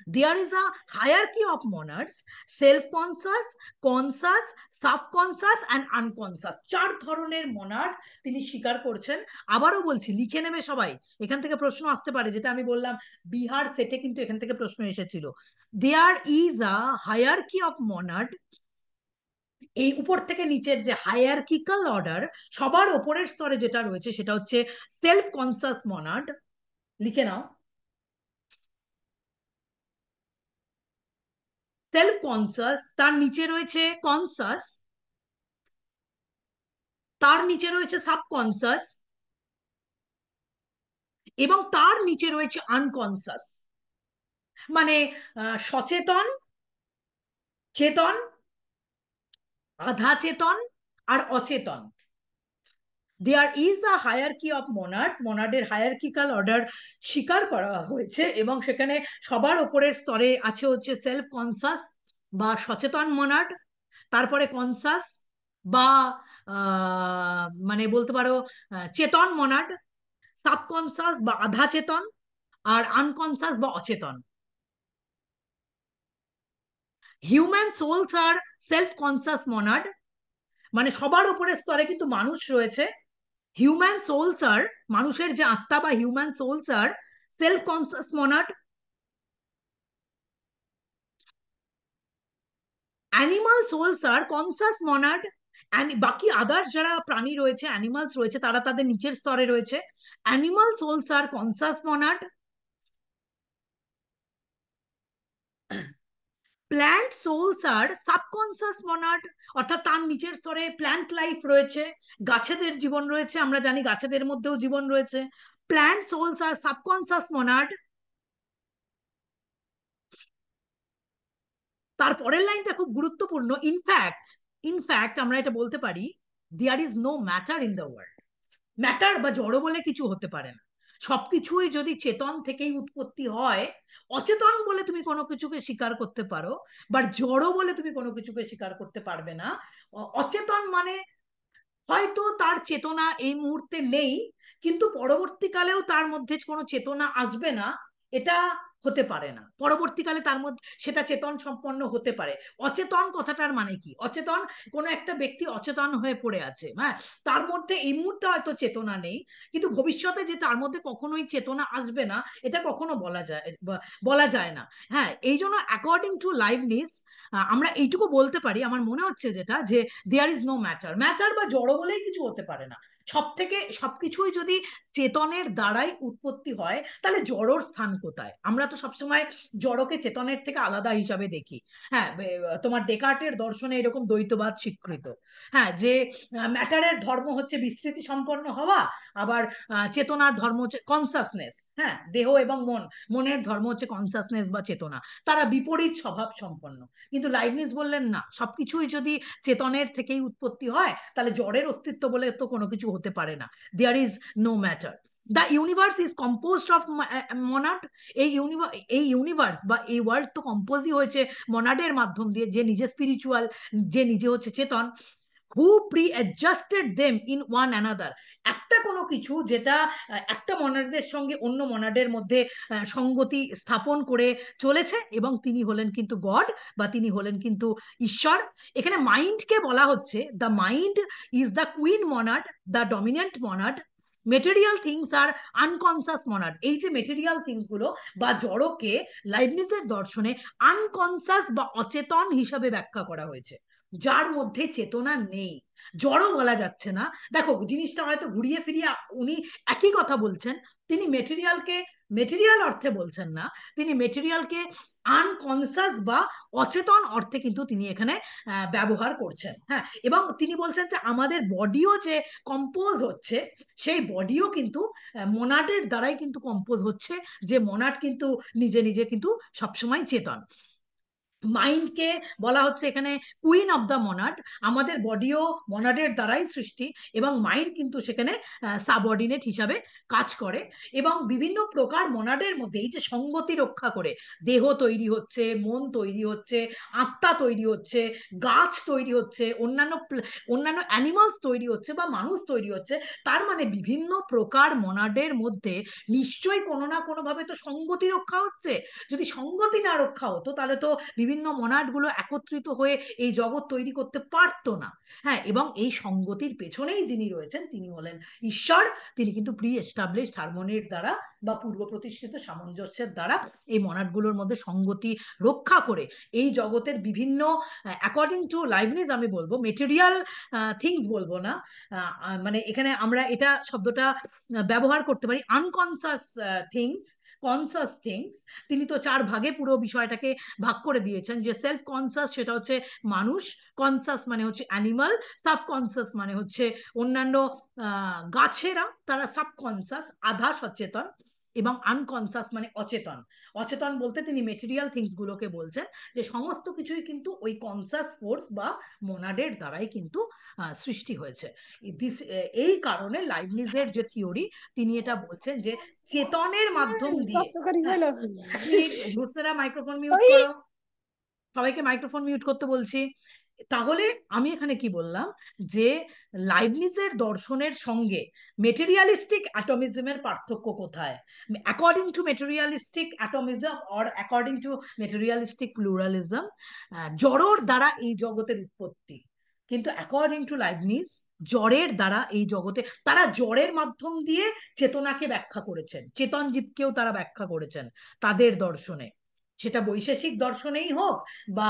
There is a hierarchy of monarchs: self-conscious, conscious, subconscious and unconscious। চার ধরনের মনার্ক তিনি স্বীকার করছেন। আবারও বলছি, লিখে নেবে সবাই, এখান থেকে প্রশ্ন আসতে পারে, যেটা আমি বললাম বিহার সেটে কিন্তু এখান থেকে প্রশ্ন এসেছিল। There is a hierarchy of monarch, এই উপর থেকে নিচের যে হায়ারকিক্যাল অর্ডার, সবার ওপরের স্তরে যেটা রয়েছে সেটা হচ্ছে সেলফ কনসাস মনার্ড। লিখে নাও, সেলফ কনসাস, তার নিচে রয়েছে কনসাস, তার নিচে রয়েছে সাবকনসাস, এবং তার নিচে রয়েছে আনকনসাস। মানে সচেতন, চেতন, আধা চেতন আর অচেতন। There is a hierarchy of monads, মোনার্ডের হায়ারকিক্যাল অর্ডার স্বীকার করা হয়েছে, এবং সেখানে সবার উপরের স্তরে আছে হচ্ছে সেলফ কনসাস বা সচেতন মোনার্ড, তারপরে কনসাস বা মানে বলতে পারো চেতন মোনার্ড, সাবকনসাস বা আধা চেতন, আর আনকনসাস বা অচেতন। Human souls are self conscious monad, মানে সবার উপরের স্তরে কিন্তু মানুষ রয়েছে। হিউম্যান সোলস আর, মানুষের যে আত্মা বা human souls are self conscious monad. Animal souls are conscious monad. বাকি আদার্স যারা প্রাণী রয়েছে, অ্যানিমালস রয়েছে, তারা তাদের নিচের স্তরে রয়েছে। Animal souls are conscious monad. Plant sols R subconscious monad, অর্থাৎ তার নিচের স্তরে প্ল্যান্ট লাইফ রয়েছে, গাছেদের জীবন রয়েছে, আমরা জানি গাছেদের মধ্যেও জীবন রয়েছে। প্ল্যান্ট সোলস আর সাবকনসাস মনাড। তারপরের লাইনটা খুব গুরুত্বপূর্ণ। ইনফ্যাক্ট, ইনফ্যাক্ট আমরা এটা বলতে পারি, there is no matter in the world. Matter বা জড় বলে কিছু হতে পারে না। সবকিছুই যদি চেতন থেকেই উৎপত্তি হয়, অচেতন বলে তুমি কোনো কিছুকে স্বীকার করতে পারো, বাট জড় বলে তুমি কোনো কিছুকে স্বীকার করতে পারবে না। অচেতন মানে হয়তো তার চেতনা এই মুহূর্তে নেই, কিন্তু পরবর্তীকালেও তার মধ্যে কোনো চেতনা আসবে না, এটা হতে পারে না। পরবর্তীকালে তার মধ্যে সেটা চেতন সম্পন্ন হতে পারে। অচেতন কথাটার মানে কি? অচেতন, কোনো একটা ব্যক্তি অচেতন হয়ে পড়ে আছে, হ্যাঁ, তার মধ্যে এই মুহূর্তে হয়তো চেতনা নেই, কিন্তু ভবিষ্যতে যে তার মধ্যে কখনোই চেতনা আসবে না, এটা কখনো বলা যায় না। হ্যাঁ, এই জন্য অ্যাকর্ডিং টু লাইবনিজ আমরা এইটুকু বলতে পারি, আমার মনে হচ্ছে যেটা, যে there is no matter. Matter বা জড় বলেই কিছু হতে পারে না। সব থেকে সবকিছুই যদি চেতনের দ্বারাই উৎপত্তি হয়, তাহলে জড়র স্থান কোথায়? আমরা তো সবসময় জড়কে চেতনের থেকে আলাদা হিসাবে দেখি। হ্যাঁ, তোমার ডেকার্টের দর্শনে এরকম দ্বৈতবাদ স্বীকৃত। হ্যাঁ, যে ম্যাটারের ধর্ম হচ্ছে বিস্তৃতি সম্পন্ন হওয়া, আবার চেতনার ধর্ম হচ্ছে কনসাসনেস। হ্যাঁ, দেহ এবং মন, মনের ধর্ম হচ্ছে কনসাসনেস বা চেতনা। তারা বিপরীত স্বভাব সম্পন্ন। কিন্তু লাইবনিজ বললেন না, সবকিছুই যদি চেতনের থেকেই উৎপত্তি হয়, তাহলে জড়ের অস্তিত্ব বলে তো কোনো কিছু হতে পারে না। There is no matter. The universe is composed of monad. এই ইউনিভার্স বা এই ওয়ার্ল্ড তো কম্পোজই হয়েছে মনাডের মাধ্যম দিয়ে, যে নিজে স্পিরিচুয়াল, যে নিজে হচ্ছে চেতন। Who pre adjusted them in one another. একটা কোনো কিছু যেটা একটা মনাডের সঙ্গে অন্য মনাডের মধ্যে সঙ্গতি স্থাপন করে চলেছে, এবং তিনি হলেন কিন্তু গড, বা তিনি হলেন কিন্তু ঈশ্বর। এখানে মাইন্ডকে বলা হচ্ছে the mind is the queen monad, the dominant monad. Material things are unconscious monad. এই যে মেটেরিয়াল থিংস গুলো বা জড়কে লাইবনিজের দর্শনে আনকনসাস বা অচেতন হিসাবে ব্যাখ্যা করা হয়েছে, যার মধ্যে চেতনা নেই। জড়ও বলা যাচ্ছে না। দেখো, জিনিসটা হয়তো ঘুরিয়ে ফিরিয়ে উনি একই কথা বলছেন। তিনি মেটেরিয়ালকে মেটেরিয়াল অর্থে বলছেন না, তিনি মেটেরিয়ালকে আনকনসাস বা অচেতন অর্থে কিন্তু তিনি এখানে ব্যবহার করছেন। হ্যাঁ, এবং তিনি বলছেন যে আমাদের বডিও যে কম্পোজ হচ্ছে, সেই বডিও কিন্তু মোনাডের দ্বারাই কিন্তু কম্পোজ হচ্ছে, যে মোনাড কিন্তু নিজে নিজে কিন্তু সবসময় চেতন। মাইন্ডকে বলা হচ্ছে এখানে কুইন অফ দ্য মনাড। আমাদের বডিও মনাডের দ্বারাই সৃষ্টি, এবং মাইন্ড কিন্তু সেখানে সাবঅর্ডিনেট হিসাবে কাজ করে। এবং বিভিন্ন প্রকার মনাডের মধ্যে এই যে সঙ্গতি রক্ষা করে দেহ তৈরি হচ্ছে, মন তৈরি হচ্ছে, আত্মা তৈরি হচ্ছে, গাছ তৈরি হচ্ছে, অন্যান্য অন্যান্য অ্যানিমালস তৈরি হচ্ছে বা মানুষ তৈরি হচ্ছে। তার মানে বিভিন্ন প্রকার মনাডের মধ্যে নিশ্চয়ই কোনো না কোনো ভাবে তো সঙ্গতি রক্ষা হচ্ছে। যদি সঙ্গতি না রক্ষা হতো তাহলে তো বিভিন্ন মনাড গুলো একত্রিত হয়ে এই জগৎ তৈরি করতে পারতো না। হ্যাঁ, এবং এই সঙ্গতির পেছনেই যিনি রয়েছেন তিনি হলেন ঈশ্বর। তিনি কিন্তু প্রি এস্টাবলিশড হারমোনির দ্বারা বা পূর্ব প্রতিষ্ঠিত সামঞ্জস্যের দ্বারা এই মনাড গুলোর মধ্যে সঙ্গতি রক্ষা করে এই জগতের বিভিন্ন, অ্যাকর্ডিং টু লাইবনিজ আমি বলবো মেটেরিয়াল থিংস বলবো না, মানে এখানে আমরা এটা শব্দটা ব্যবহার করতে পারি আনকনসাস থিংস, কনসাস থিংস। তিনি তো চার ভাগে পুরো বিষয়টাকে ভাগ করে দিয়েছেন, যে সেলফ কনসাস সেটা হচ্ছে মানুষ, কনসাস মানে হচ্ছে অ্যানিমাল, সাবকনসাস মানে হচ্ছে অন্যান্য গাছেরা, তারা সাবকনসাস আধা সচেতন, এবং আনকনসাস মানে অচেতন। অচেতন বলতে তিনি মেটেরিয়াল থিংস গুলোকে বলছেন, যে সমস্ত কিছুই কিন্তু ওই কনসাস ফোর্স বা মোনাডের দ্বারাই কিন্তু সৃষ্টি হয়েছে। এই কারণে লাইবনিজের যে থিওরি, তিনি এটা বলছেন যে চেতনের মাধ্যম দিয়ে, হ্যাঁ, এক মিনিট ধুরসেরা মাইক্রোফোন মিউট করো, সবাইকে মাইক্রোফোন মিউট করতে বলছি। তাহলে আমি এখানে কি বললাম, যে লাইবনিজের দর্শনের সঙ্গে মেটেরিয়ালিস্টিক অ্যাটমিজমের পার্থক্য কোথায়। According to materialistic atomism or according to materialistic pluralism, জড়র দ্বারা এই জগতের উৎপত্তি, কিন্তু অ্যাকর্ডিং টু লাইবনিজ জড়ের দ্বারা এই জগতে, তারা জড়ের মাধ্যম দিয়ে চেতনাকে ব্যাখ্যা করেছেন, চেতন জীবকেও তারা ব্যাখ্যা করেছেন তাদের দর্শনে। সেটা বৈশেষিক দর্শনেই হোক বা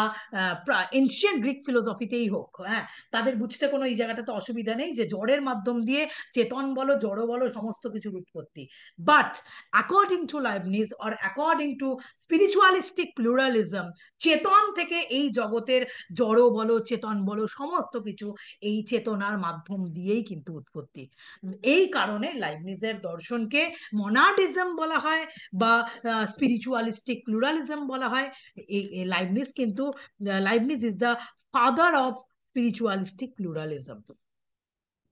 এনশিয়েন্ট গ্রিক ফিলোসফিতেই হোক, হ্যাঁ, তাদের বুঝতে কোনো এই জায়গাটাতে অসুবিধা নেই যে জড়ের মাধ্যম দিয়ে চেতন বলো জড় বলো সমস্ত কিছুর উৎপত্তি। But according to Leibniz or according to spiritualistic pluralism, চেতন থেকে এই জগতের জড় বলো চেতন বলো সমস্ত কিছু এই চেতনার মাধ্যম দিয়েই কিন্তু উৎপত্তি। এই কারণে লাইবনিজের দর্শনকে মনাডিজম বলা হয় বা স্পিরিচুয়ালিস্টিক প্লুরালিজম বলা হয়। এই লাইবনিজ কিন্তু, Leibniz is the father of স্পিরিচুয়ালিস্টিক pluralism.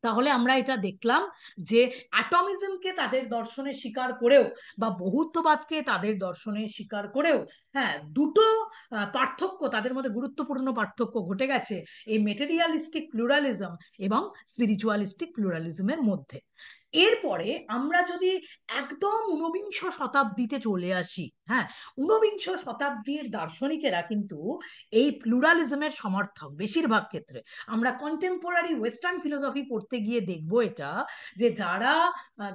তাহলে আমরা এটা দেখলাম যে অ্যাটমিজমকে তাদের দর্শনে স্বীকার করেও বা বহুত্ববাদকে তাদের দর্শনে স্বীকার করেও, হ্যাঁ, দুটো পার্থক্য তাদের মধ্যে গুরুত্বপূর্ণ পার্থক্য ঘটে গেছে এই মেটেরিয়ালিস্টিক প্লুরালিজম এবং স্পিরিচুয়ালিস্টিক প্লুরালিজমের মধ্যে। এরপরে আমরা যদি একদম ঊনবিংশ শতাব্দীতে চলে আসি, হ্যাঁ, ঊনবিংশ শতাব্দীর দার্শনিকেরা কিন্তু এই প্লুরালিজমের সমর্থক বেশিরভাগ ক্ষেত্রে। আমরা কন্টেম্পোরারি ওয়েস্টার্ন ফিলোসফি পড়তে গিয়ে দেখবো এটা, যে যারা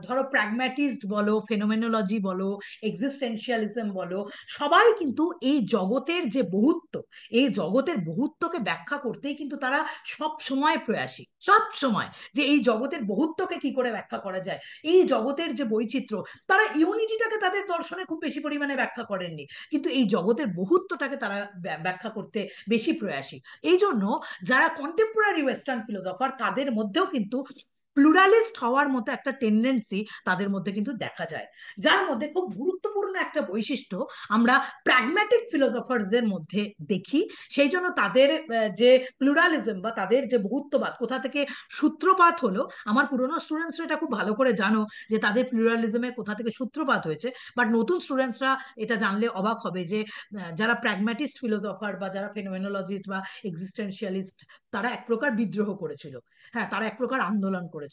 ধরো প্র্যাগম্যাটিস্ট বলো, ফেনোমেনোলজি বলো, এক্সিস্টেন্সিয়ালিজম বলো, সবাই কিন্তু এই জগতের যে বহুত্ব, এই জগতের বহুত্বকে ব্যাখ্যা করতেই কিন্তু তারা সব সময় প্রয়াসী, সব সময়, যে এই জগতের বহুত্বকে কি করে ব্যাখ্যা করা যায়, এই জগতের যে বৈচিত্র্য, তারা ইউনিটিটাকে তাদের দর্শনে খুব বেশি পরিমাণে ব্যাখ্যা করেননি, কিন্তু এই জগতের বহুত্বটাকে তারা ব্যাখ্যা করতে বেশি প্রয়াসী। এই জন্য যারা কন্টেম্পোরারি ওয়েস্টার্ন ফিলোসফার তাদের মধ্যেও কিন্তু প্লুরালিস্ট হওয়ার মতো একটা টেন্ডেন্সি তাদের মধ্যে কিন্তু দেখা যায়, যার মধ্যে খুব গুরুত্বপূর্ণ একটা বৈশিষ্ট্য আমরা প্র্যাগম্যাটিক ফিলোসফারদের মধ্যে দেখি। সেই জন্য তাদের যে প্লুরালিজম বা তাদের যে বহুত্ববাদ কোথা থেকে সূত্রপাত হলো, আমার পুরনো স্টুডেন্টসরা এটা খুব ভালো করে জানো যে তাদের প্লুরালিজমের কোথা থেকে সূত্রপাত হয়েছে। বাট নতুন স্টুডেন্টসরা এটা জানলে অবাক হবে যে যারা প্র্যাগম্যাটিস্ট ফিলোসফার বা যারা ফেনোমেনোলজিস্ট বা এক্সিস্টেন্সিয়ালিস্ট, তারা এক প্রকার বিদ্রোহ করেছিল, হ্যাঁ, তারা এক প্রকার আন্দোলন করেছিল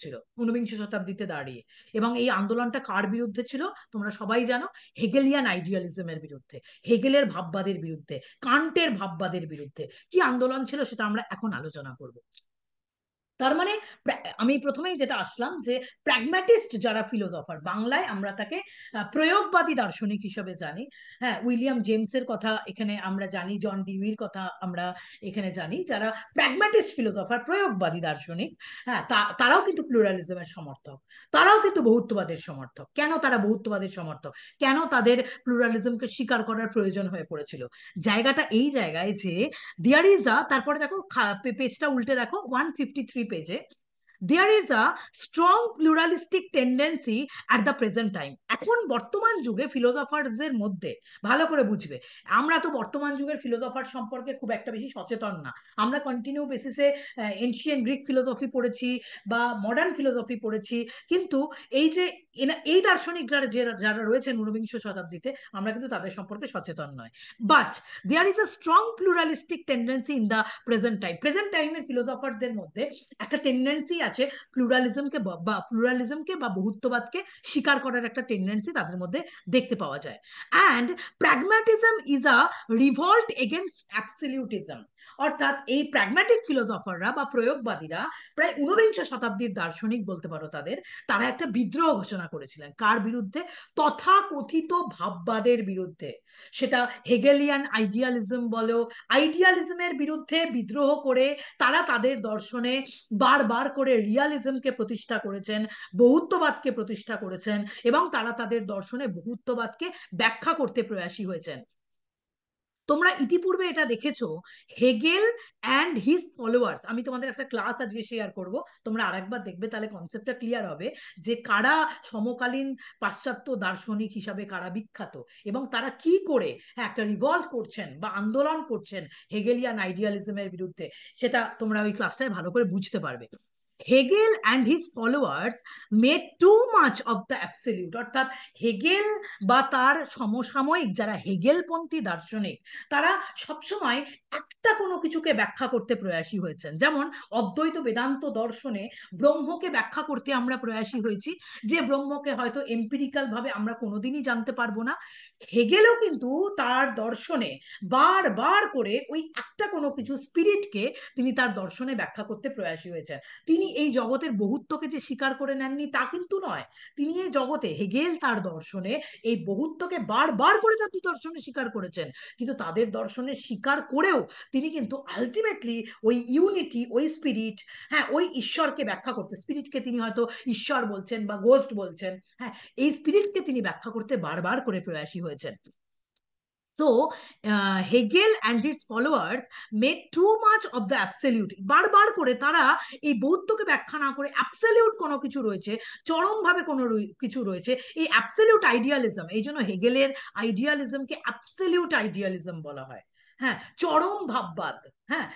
ঊনবিংশ শতাব্দীতে দাঁড়িয়ে। এবং এই আন্দোলনটা কার বিরুদ্ধে ছিল তোমরা সবাই জানো, হেগেলিয়ান আইডিয়ালিজমের বিরুদ্ধে, হেগেলের ভাববাদের বিরুদ্ধে, কান্টের ভাববাদের বিরুদ্ধে। কি আন্দোলন ছিল সেটা আমরা এখন আলোচনা করব। তার মানে আমি প্রথমেই যেটা আসলাম, যে প্র্যাগম্যাটিস্ট যারা ফিলোসফার, বাংলায় আমরা তাকে প্রয়োগবাদী দার্শনিক হিসেবে জানি। হ্যাঁ, উইলিয়াম জেমসের কথা এখানে আমরা জানি, জন ডিউইর কথা আমরা এখানে জানি, যারা প্র্যাগম্যাটিস্ট ফিলোসফার প্রয়োগবাদী দার্শনিক। হ্যাঁ, তারাও কিন্তু প্লুরালিজমের সমর্থক, তারাও কিন্তু বহুত্ববাদের সমর্থক। কেন তারা বহুত্ববাদের সমর্থক, কেন তাদের প্লুরালিজমকে স্বীকার করার প্রয়োজন হয়ে পড়েছিল, জায়গাটা এই জায়গায় যে দেয়ার ইজ আ, তারপরে দেখো পেজটা উল্টে দেখো 153 পেজে, there is a strong pluralistic tendency at the present time. এখন বর্তমান যুগে ফিলোসফারদের মধ্যে, ভালো করে বুঝবে, আমরা তো বর্তমান যুগের ফিলোসফার সম্পর্কে খুব একটা বেশি সচেতন না। আমরা কন্টিনিউ বেসিসে এনশিয়েন্ট গ্রিক ফিলোসফি পড়েছি বা মডার্ন ফিলোসফি পড়েছি, কিন্তু এই যে এই দার্শনিকরা যারা রয়েছেন ঊনবিংশ শতাব্দীতে, আমরা কিন্তু তাদের সম্পর্কে সচেতন নয়। But there is a strong pluralistic tendency in the present time. Present টাইমের ফিলোসফারদের মধ্যে একটা টেন্ডেন্সি আছে প্লুরালিজমকে বা বহুত্ববাদকে স্বীকার করার একটা টেন্ডেন্সি তাদের মধ্যে দেখতে পাওয়া যায়। And pragmatism is a revolt against absolutism. অর্থাৎ এই প্র্যাগম্যাটিক ফিলোসফাররা বা প্রয়োগবাদীরা প্রায় ঊনবিংশ শতাব্দীর দার্শনিক বলতে পারো তাদের, তারা একটা বিদ্রোহ ঘোষণা করেছিলেন। কার বিরুদ্ধে? তথাকথিত ভাববাদের বিরুদ্ধে। সেটা হেগেলিয়ান আইডিয়ালিজম বলো, আইডিয়ালিজমের বিরুদ্ধে বিদ্রোহ করে তারা তাদের দর্শনে বারবার করে রিয়ালিজমকে প্রতিষ্ঠা করেছেন, বহুত্ববাদকে প্রতিষ্ঠা করেছেন, এবং তারা তাদের দর্শনে বহুত্ববাদকে ব্যাখ্যা করতে প্রয়াসী হয়েছেন। তোমরা ইতিপূর্বে এটা দেখেছো, হেগেল অ্যান্ড হিজ ফলোয়ার্স, আমি তোমাদের একটা ক্লাস আজকে শেয়ার করব, তোমরা আরেকবার দেখবে, তাহলে কনসেপ্টটা ক্লিয়ার হবে যে কারা সমকালীন পাশ্চাত্য দার্শনিক হিসাবে কারা বিখ্যাত, এবং তারা কি করে একটা রিভল্ট করছেন বা আন্দোলন করছেন হেগেলিয়ান আইডিয়ালিজমের বিরুদ্ধে, সেটা তোমরা ওই ক্লাসটায় ভালো করে বুঝতে পারবে। Hegel and his followers made too much of the absolute. অর্থাৎ হেগেল বা তার সমসাময়িক যারা হেগেলপন্থী দার্শনিক, তারা সবসময় একটা কোনো কিছুকে ব্যাখ্যা করতে প্রয়াসী হয়েছেন। যেমন অদ্বৈত বেদান্ত দর্শনে ব্রহ্মকে ব্যাখ্যা করতে আমরা প্রয়াসী হয়েছি, যে ব্রহ্মকে হয়তো এম্পিরিক্যাল ভাবে আমরা কোনোদিনই জানতে পারবো না। হেগেলও কিন্তু তার দর্শনে বারবার করে ওই একটা কোনো কিছু স্পিরিটকে তিনি তার দর্শনে ব্যাখ্যা করতে প্রয়াসী হয়েছেন। তিনি এই জগতের বহুত্বকে যে স্বীকার করে নেননি তা কিন্তু নয়। তিনি এই জগতে, হেগেল তার দর্শনে এই বহুত্বকে বারবার করে তার দর্শনে স্বীকার করেছেন, কিন্তু তাদের দর্শনে স্বীকার করেও তিনি কিন্তু আলটিমেটলি ওই ইউনিটি, ওই স্পিরিট, হ্যাঁ ওই ঈশ্বরকে ব্যাখ্যা করতে, স্পিরিটকে তিনি হয়তো ঈশ্বর বলছেন বা গোস্ট বলছেন, হ্যাঁ এই স্পিরিটকে তিনি ব্যাখ্যা করতে বারবার করে প্রয়াসী হয়েছেন। So, Hegel and his followers made too much of the absolute. বারবার করে তারা এই বৌদ্ধকে ব্যাখ্যা না করে অ্যাবসলিউট কোনো কিছু রয়েছে, চরমভাবে কোনো কিছু রয়েছে, এই অ্যাবসলিউট আইডিয়ালিজম, এই জন্য হেগেলের আইডিয়ালিজমকে অ্যাবসলিউট আইডিয়ালিজম বলা হয়। হ্যাঁ, চরম ভাববাদ। হ্যাঁ,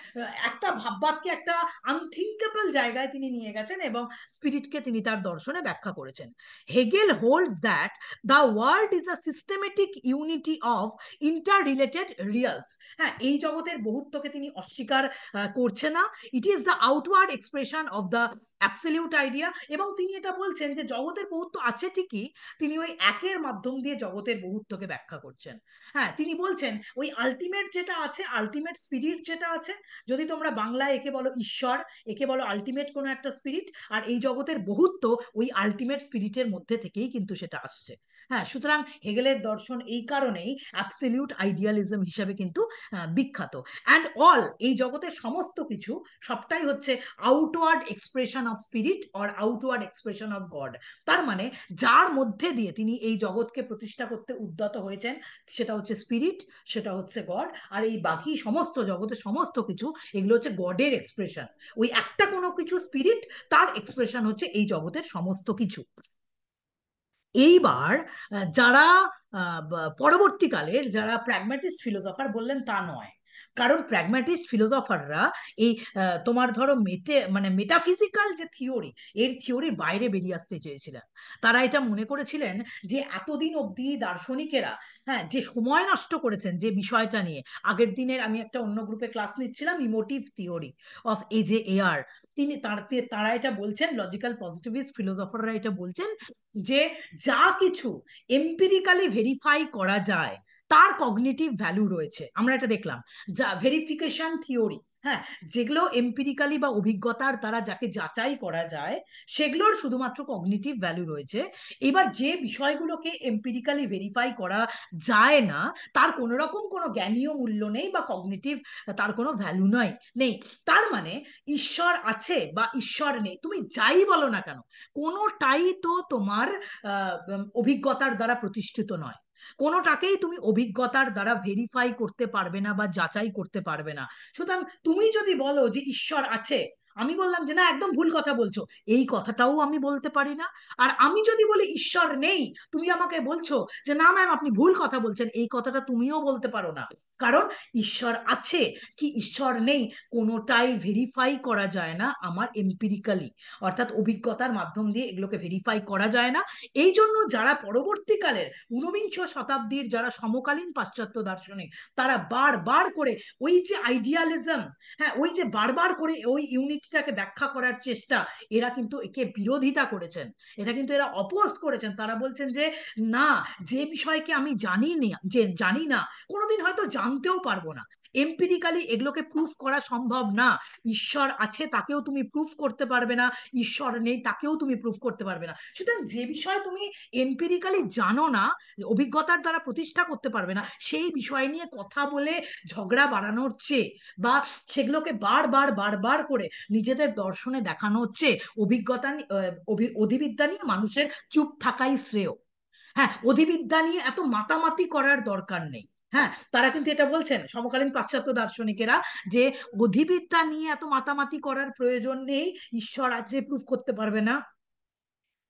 একটা ভাববাদকে একটা আনথিঙ্কেবল জায়গায় তিনি নিয়ে গেছেন এবং স্পিরিটকে তিনি তার দর্শনে ব্যাখ্যা করেছেন। Hegel holds that the world is a systematic unity of inter related reals. হ্যাঁ, এই জগতের বহুত্বকে তিনি অস্বীকার করছে না। It is the outward expression of the absolute idea. এবং তিনি এটা বলছেন যে জগতের বহুত্ব আছে ঠিকই, তিনি ওই একের মাধ্যম দিয়ে জগতের বহুত্বকে ব্যাখ্যা করছেন। হ্যাঁ, তিনি বলছেন ওই আলটিমেট যেটা আছে, আলটিমেট স্পিরিট যেটা আছে, যদি তোমরা বাংলায় একে বলো ঈশ্বর, একে বলো আলটিমেট কোনো একটা স্পিরিট, আর এই জগতের বহুত্ব ওই আলটিমেট স্পিরিটের মধ্যে থেকেই কিন্তু সেটা আসছে। হ্যাঁ, সুতরাং হেগেলের দর্শন এই কারণেই অ্যাবসলিউট আইডিয়ালিজম হিসাবে কিন্তু বিখ্যাত। অ্যান্ড অল, এই জগতের সমস্ত কিছু সবটাই হচ্ছে outward expression of spirit or outward expression of god. তার মানে যার মধ্যে দিয়ে তিনি এই জগৎকে প্রতিষ্ঠা করতে উদ্যত হয়েছেন, সেটা হচ্ছে স্পিরিট, সেটা হচ্ছে গড, আর এই বাকি সমস্ত জগতের সমস্ত কিছু এগুলো হচ্ছে গডের এক্সপ্রেশন। ওই একটা কোনো কিছু স্পিরিট, তার এক্সপ্রেশন হচ্ছে এই জগতের সমস্ত কিছু। এইবার যারা পরবর্তীকালের যারা প্র্যাগম্যাটিস্ট ফিলোসফার বললেন তা নয়, কারণ প্র্যাগম্যাটিস্ট ফিলোসফাররা এই তোমার ধরো মেটাফিজিক্যাল যে থিওরি, এর থিওরির বাইরে বেরিয়ে আসতে চেয়েছিলেন। তারা এটা মনে করেছিলেন যে এতদিন অব্দি দার্শনিকেরা, হ্যাঁ, যে সময় নষ্ট করেছেন যে বিষয়টা নিয়ে, আগের দিনের আমি একটা অন্য গ্রুপে ক্লাস নিচ্ছিলাম, ইমোটিভ থিওরি অফ এ.জে.এয়ার, তারা এটা বলছেন, লজিক্যাল পজিটিভিস্ট ফিলোসফাররা এটা বলছেন যে যা কিছু এম্পিরিক্যালি ভেরিফাই করা যায় তার কগনিটিভ ভ্যালু রয়েছে। আমরা এটা দেখলাম, যা ভেরিফিকেশন থিওরি, হ্যাঁ, যেগুলো এম্পিরিক্যালি বা অভিজ্ঞতার দ্বারা যাকে যাচাই করা যায়, সেগুলোর শুধুমাত্র কগনিটিভ ভ্যালু রয়েছে। এবার যে বিষয়গুলোকে এম্পিরিক্যালি ভেরিফাই করা যায় না, তার কোনো রকম কোনো জ্ঞানীয় মূল্য নেই বা কগনিটিভ তার কোনো ভ্যালু নেই। তার মানে ঈশ্বর আছে বা ঈশ্বর নেই, তুমি যাই বলো না কেন, কোনোটাই তো তোমার অভিজ্ঞতার দ্বারা প্রতিষ্ঠিত নয়। কোনোটাকেই তুমি অভিজ্ঞতার দ্বারা ভেরিফাই করতে পারবে না বা যাচাই করতে পারবে না। সুতরাং তুমি যদি বলো যে ঈশ্বর আছে, আমি বললাম যে না, একদম ভুল কথা বলছো, এই কথাটাও আমি বলতে পারি না। আর আমি যদি বলি ঈশ্বর নেই, তুমি আমাকে বলছো যে না ম্যাম আপনি ভুল কথা বলছেন, এই কথাটা তুমিও বলতে পারো না। কারণ ঈশ্বর আছে কি ঈশ্বর নেই, কোনোটাই ভেরিফাই করা যায় না আমার এম্পিরিক্যালি, অর্থাৎ অভিজ্ঞতার মাধ্যম দিয়ে এগুলোকে ভেরিফাই করা যায় না। এই জন্য যারা পরবর্তীকালের ঊনবিংশ শতাব্দীর যারা সমকালীন পাশ্চাত্য দার্শনিক, তারা বারবার করে ওই যে আইডিয়ালিজম, হ্যাঁ ওই যে বারবার করে ওই ইউনিটিটাকে ব্যাখ্যা করার চেষ্টা, এরা কিন্তু একে বিরোধিতা করেছেন, এটা কিন্তু এরা অপোজ করেছেন। তারা বলছেন যে না, যে বিষয়কে আমি জানি না, যে জানি না, কোনোদিন হয়তো জানতেও পারবো না, এম্পিরিক্যালি এগুলোকে প্রুফ করা সম্ভব না। ঈশ্বর আছে তাকেও তুমি প্রুফ করতে পারবে না, ঈশ্বর নেই তাকেও তুমি প্রুফ করতে পারবে না। সুতরাং যে বিষয় তুমি এম্পিরিক্যালি জানো না, অভিজ্ঞতার দ্বারা প্রতিষ্ঠা করতে পারবে না, সেই বিষয় নিয়ে কথা বলে ঝগড়া বাড়ানোর চেয়ে বা সেগুলোকে বারবার বারবার করে নিজেদের দর্শনে দেখানো হচ্ছে, অভিজ্ঞতা অধিবিদ্যা নিয়ে মানুষের চুপ থাকাই শ্রেয়। হ্যাঁ, অধিবিদ্যা নিয়ে এত মাতামাতি করার দরকার নেই। হ্যাঁ, তারা কিন্তু এটা বলছেন সমকালীন পাশ্চাত্য দার্শনিকেরা, যে অধিবিদ্যা নিয়ে এত মাতামাতি করার প্রয়োজন নেই, ঈশ্বর আছে প্রুফ করতে পারবে না,